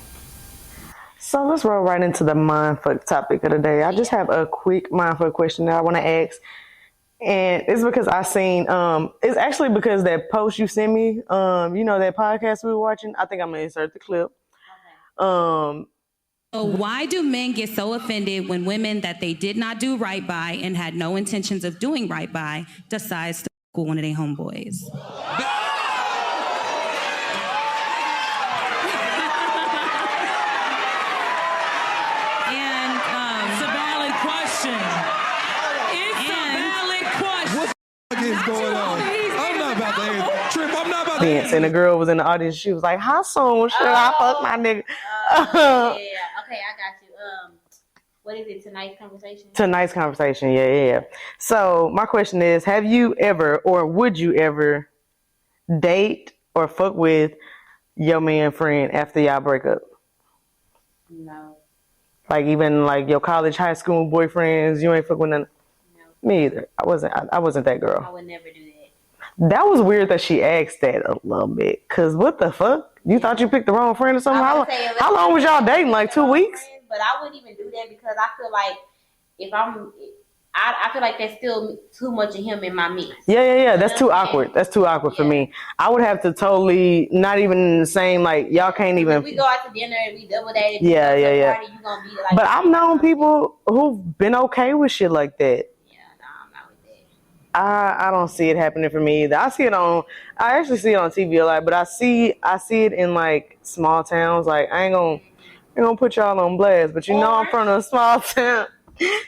So let's roll right into the mindfuck topic of the day. I just have a quick mindfuck question that I want to ask. And it's because I seen, it's actually because that post you sent me, that podcast we were watching. I think I'm going to insert the clip. So why do men get so offended when women that they did not do right by and had no intentions of doing right by decides to with one of their homeboys? It's a valid question. Is going on? I'm not about to answer. Trip, I'm not about to answer. And the girl was in the audience. She was like, how soon should I fuck my nigga? Yeah. Okay, I got you. What is it? Tonight's conversation? Tonight's conversation, yeah. So my question is, have you ever or would you ever date or fuck with your man friend after y'all break up? No. Like even like your college, high school boyfriends, you ain't fuck with none? No. Me either. I wasn't that girl. I would never do that. That was weird that she asked that a little bit. Cause what the fuck? You thought you picked the wrong friend or something? How long was y'all dating? Like 2 weeks? Friends, but I wouldn't even do that because I feel like I feel like there's still too much of him in my mix. Yeah. That's too awkward. That's too awkward for me. I would have to totally not even the same. Like y'all can't even. If we go out to dinner and we double date. Yeah. Party, you gonna be like. But I've known people who've been okay with shit like that. Yeah, no, I'm not with that. I don't see it happening for me either. I actually see it on TV a lot, but I see it in like small towns. Like I ain't gonna put y'all on blast, but I'm from a small town.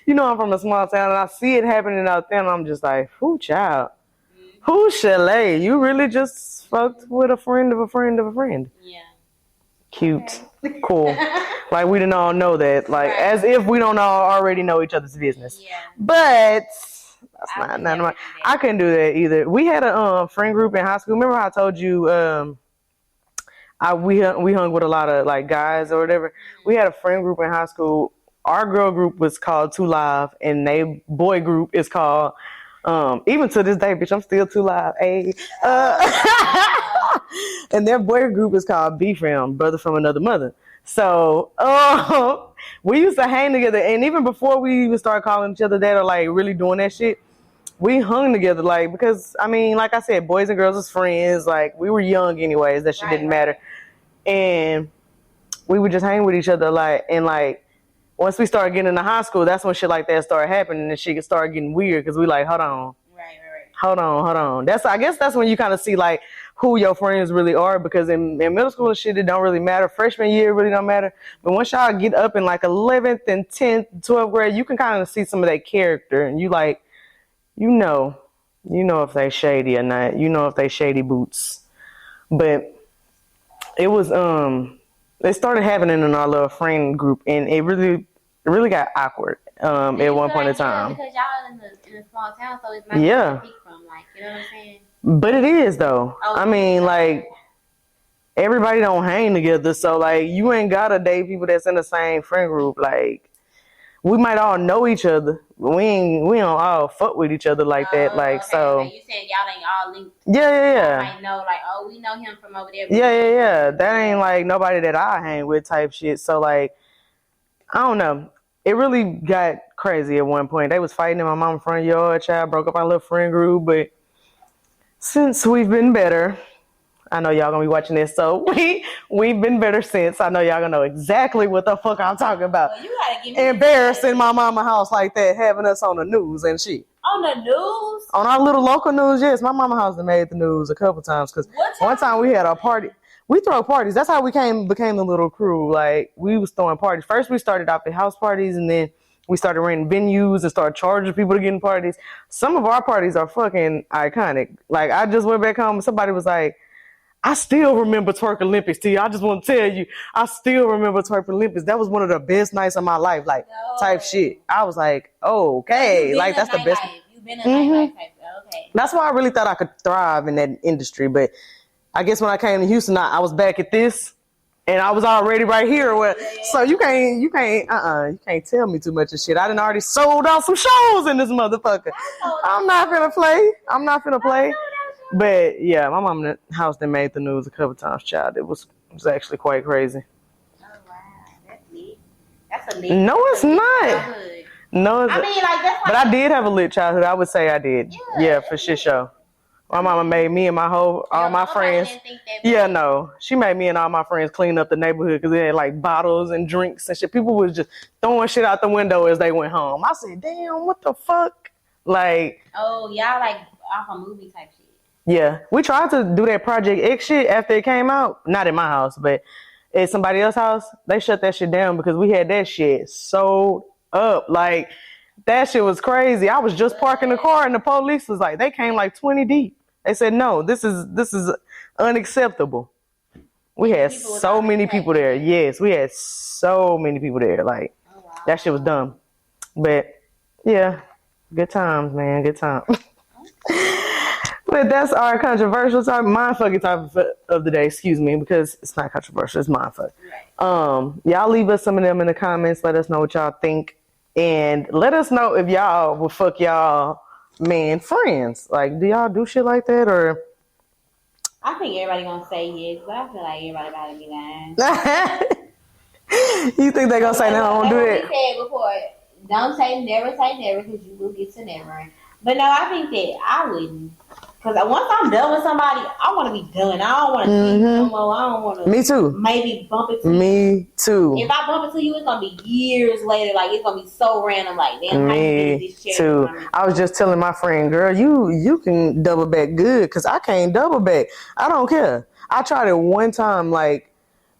I'm from a small town, and I see it happening out there, and I'm just like, who child? Who chalet? You really just fucked with a friend of a friend of a friend. Yeah. Cute. Okay. Cool. Like we didn't all know that. Like as if we don't all already know each other's business. Yeah. But that's not none of my. I couldn't do that either. We had a friend group in high school. Remember how I told you we hung with a lot of like guys or whatever. We had a friend group in high school. Our girl group was called Two Live, and they boy group is called. Even to this day, bitch, I'm still Two Live. Hey, and their boy group is called B Fam, Brother from Another Mother. So we used to hang together, and even before we even started calling each other that or like really doing that shit, we hung together like because I mean, like I said, boys and girls was friends. Like we were young anyways, that shit didn't matter, and we would just hang with each other like and like. Once we started getting into high school, that's when shit like that started happening and shit started getting weird because we like, hold on. Right. Hold on. I guess that's when you kind of see like who your friends really are because in middle school and shit, it don't really matter. Freshman year really don't matter. But once y'all get up in like 11th and 10th, 12th grade, you can kind of see some of that character and you like, you know if they shady or not. You know if they shady boots. But it was, they started happening in our little friend group, and it really got awkward at one point in time. Because y'all in a small town, so it's not to speak from, like, you know what I'm saying? But it is though. I mean, like everybody don't hang together, so like you ain't gotta date people that's in the same friend group. Like we might all know each other, but we don't all fuck with each other like that. Like okay, so. Okay. You saying y'all ain't all linked? Yeah. I know, like, oh, we know him from over there. Yeah. That ain't like nobody that I hang with type shit. So like, I don't know. It really got crazy at one point. They was fighting in my mom's front yard. Child broke up our little friend group, but since we've been better, I know y'all gonna be watching this, so we've been better since. I know y'all gonna know exactly what the fuck I'm talking about. Well, you gotta give me embarrassing my mama house like that, having us on the news and shit. On the news? On our little local news, yes. My mama house that made the news a couple times because one time we had a party. We throw parties. That's how we became the little crew. Like we was throwing parties. First we started off at house parties, and then we started renting venues and started charging people to get in parties. Some of our parties are fucking iconic. Like I just went back home and somebody was like, I still remember Twerk Olympics, T. I just want to tell you, I still remember Twerk Olympics. That was one of the best nights of my life, like type shit. I was like, oh, okay, like that's the best. You've been a nightlife type. Okay. That's why I really thought I could thrive in that industry. But I guess when I came to Houston, I was back at this, and I was already right here. So you can't tell me too much of shit. I done already sold out some shows in this motherfucker. I'm not finna play. But yeah, my mama's house that made the news a couple times, child. It was actually quite crazy. Oh wow, that's lit. That's a lit. No, it's not. Childhood. No, I mean, like that's. But I did have a lit childhood. I would say I did. Yeah, for shit show. My mama made me and all my friends. Yeah, no, she made me and all my friends clean up the neighborhood because they had like bottles and drinks and shit. People was just throwing shit out the window as they went home. I said, "Damn, what the fuck?" Like, oh, y'all like off a movie type shit. Yeah, we tried to do that Project X shit after it came out. Not at my house, but at somebody else's house. They shut that shit down because we had that shit sold up. Like, that shit was crazy. I was just parking the car and the police was like, they came like 20 deep. They said, no, this is unacceptable. We had so many people there. Yes, we had so many people there. Like, that shit was dumb. But, yeah, good times, man. Good times. But that that's our controversial topic, mindfucking topic of the day. Excuse me, because it's not controversial. It's mindfuck. Right. Y'all leave us some of them in the comments. Let us know what y'all think, and let us know if y'all will fuck y'all man friends. Like, do y'all do shit like that or? I think everybody gonna say yes, but I feel like everybody gotta be lying. You think they gonna say no? Don't do it? it. We said before, don't say never because you will get to never. But no, I think that I wouldn't. Because once I'm done with somebody, I want to be done. I don't want to see you no more. I don't want to. Me too. Maybe bump into you. Me too. If I bump into you, it's gonna be years later. Like it's gonna be so random. Like damn, me too. I was just telling my friend, girl, you can double back good because I can't double back. I don't care. I tried it one time, like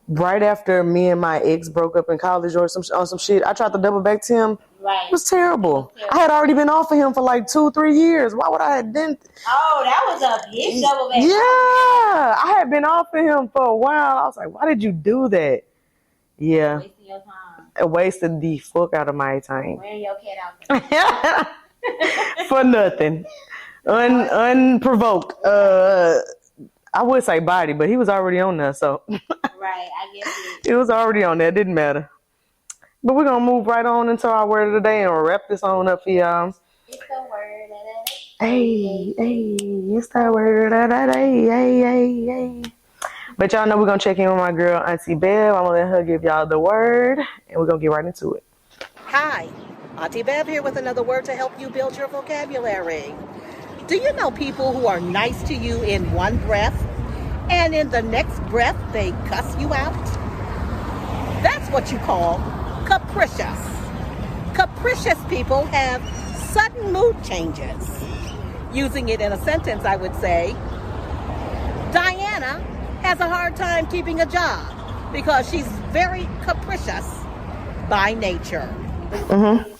right after me and my ex broke up in college or some shit. I tried to double back to him. Right. It was terrible. I had already been off of him for like 2-3 years. Why would I have done? Oh, that was a big double back. Yeah, I had been off of him for a while. I was like, why did you do that? Yeah. Wasting your time. It wasted the fuck out of my time. Wearing your cat out there. For nothing. Unprovoked. I would say body, but he was already on there, so. Right, I guess it was already on there. It didn't matter. But we're going to move right on into our word of the day and wrap this on up for y'all. It's the word of the day. Hey, it's the word of the day. Hey. But y'all know we're going to check in with my girl, Auntie Bev. I'm going to let her give y'all the word, and we're going to get right into it. Hi, Auntie Bev here with another word to help you build your vocabulary. Do you know people who are nice to you in one breath, and in the next breath, they cuss you out? That's what you call capricious. Capricious people have sudden mood changes. Using it in a sentence, I would say, Diana has a hard time keeping a job because she's very capricious by nature. Mm-hmm.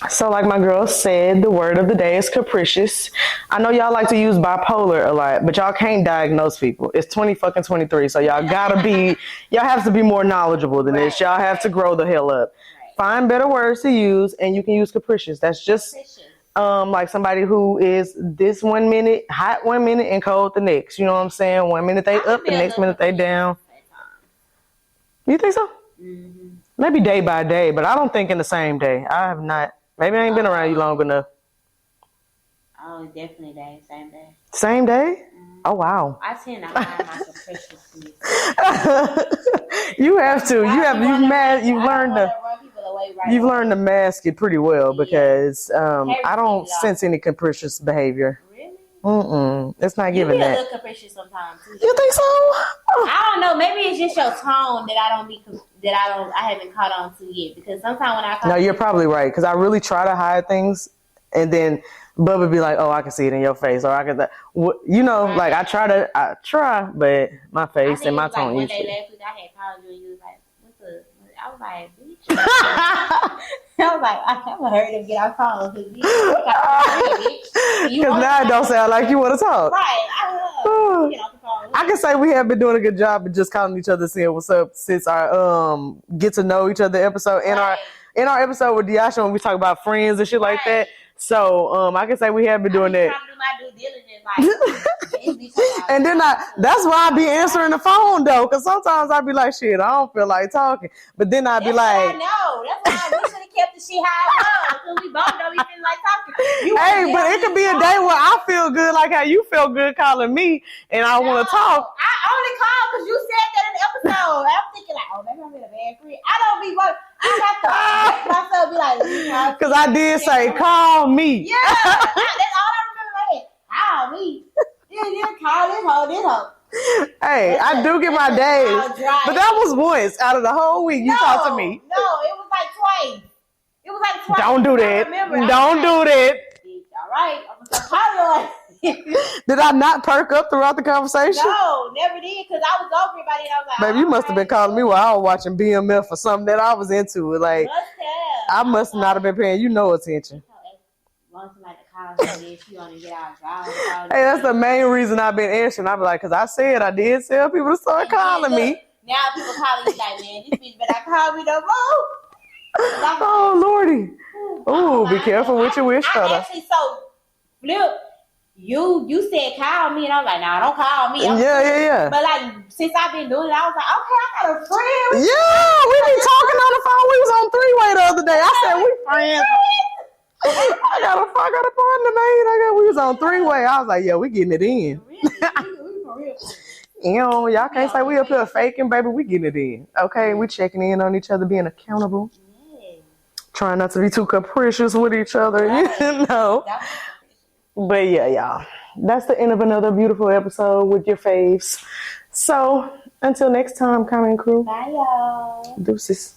So like my girl said, the word of the day is capricious. I know y'all like to use bipolar a lot, but y'all can't diagnose people. It's 2023, so y'all have to be more knowledgeable than this. Y'all have to grow the hell up. Find better words to use, and you can use capricious. That's just like somebody who is this 1 minute, hot 1 minute, and cold the next. You know what I'm saying? 1 minute they up, the next minute they down. You think so? Mm-hmm. Maybe day by day, but I don't think in the same day. I have not. Maybe I ain't been around you long enough. Oh, definitely day. Same day. Same day? Mm-hmm. Oh, wow. I tend to hide my capriciousness. You have to. You've learned to mask it pretty well because I don't sense any capricious behavior. Really? It's not giving that. You be a little capricious sometimes too. You think so? I don't know. Maybe it's just your tone that I haven't caught on to yet. Because sometimes when I no, you're probably right. Because I really try to hide things, and then Bubba be like, "Oh, I can see it in your face," or I can, like I try, but my face and my tone. One day last week, I had called you and you was like, "What's up?" I was like, "Bitch." I was like, I never heard him get out calls because now it don't sound like you want to talk. Right. I can say we have been doing a good job of just calling each other, saying what's up since our get to know each other episode and in our episode with Diasha when we talk about friends and shit like that. So I can say we have been doing that. Trying to do my due diligence, and then that's why I be answering the phone though, because sometimes I be like, shit, I don't feel like talking, but then I be like, I know that's why we should have kept the shit how it was, because we both don't even feel like talking. Hey, but it could be a day where I feel good, like how you feel good calling me, and I want to talk. I only called because you said that in the episode. I'm thinking like, oh, maybe I'm in a bad friend. I don't be what I have to make myself be like, because I did say call me. Yeah, that's all I remember in my head. Call me. Yeah, call this hoe. Hey, I do get my days, but that was once out of the whole week. You talked to me. No, it was like twice. Don't do that. Don't do that. All right, I'm gonna stop Did I not perk up throughout the conversation? No, never did, because I was over it by then. I was like, baby, you must have been calling me while I was watching BMF or something that I was into. Like, I must not have been paying you no attention. Hey, that's the main reason I've been answering. I be like, because I said I did tell people to start calling me. Now people calling you like, man, this bitch better call me no more. Oh, Lordy. Ooh, be careful with your wish cutter. I actually so flip. you said call me, and I was like, nah, don't call me. Yeah. But like since I've been doing it, I was like, okay, I got a friend. Yeah, we been talking on the phone. We was on three-way the other day. I said we friends. I got a partner, man. We was on three-way. I was like, yeah, we getting it in. You know, y'all can't say we up here faking, baby. We getting it in. Okay, we checking in on each other, being accountable. Trying not to be too capricious with each other, you know. But yeah, y'all. That's the end of another beautiful episode with your faves. So, until next time, Comment Crew. Bye, y'all. Deuces.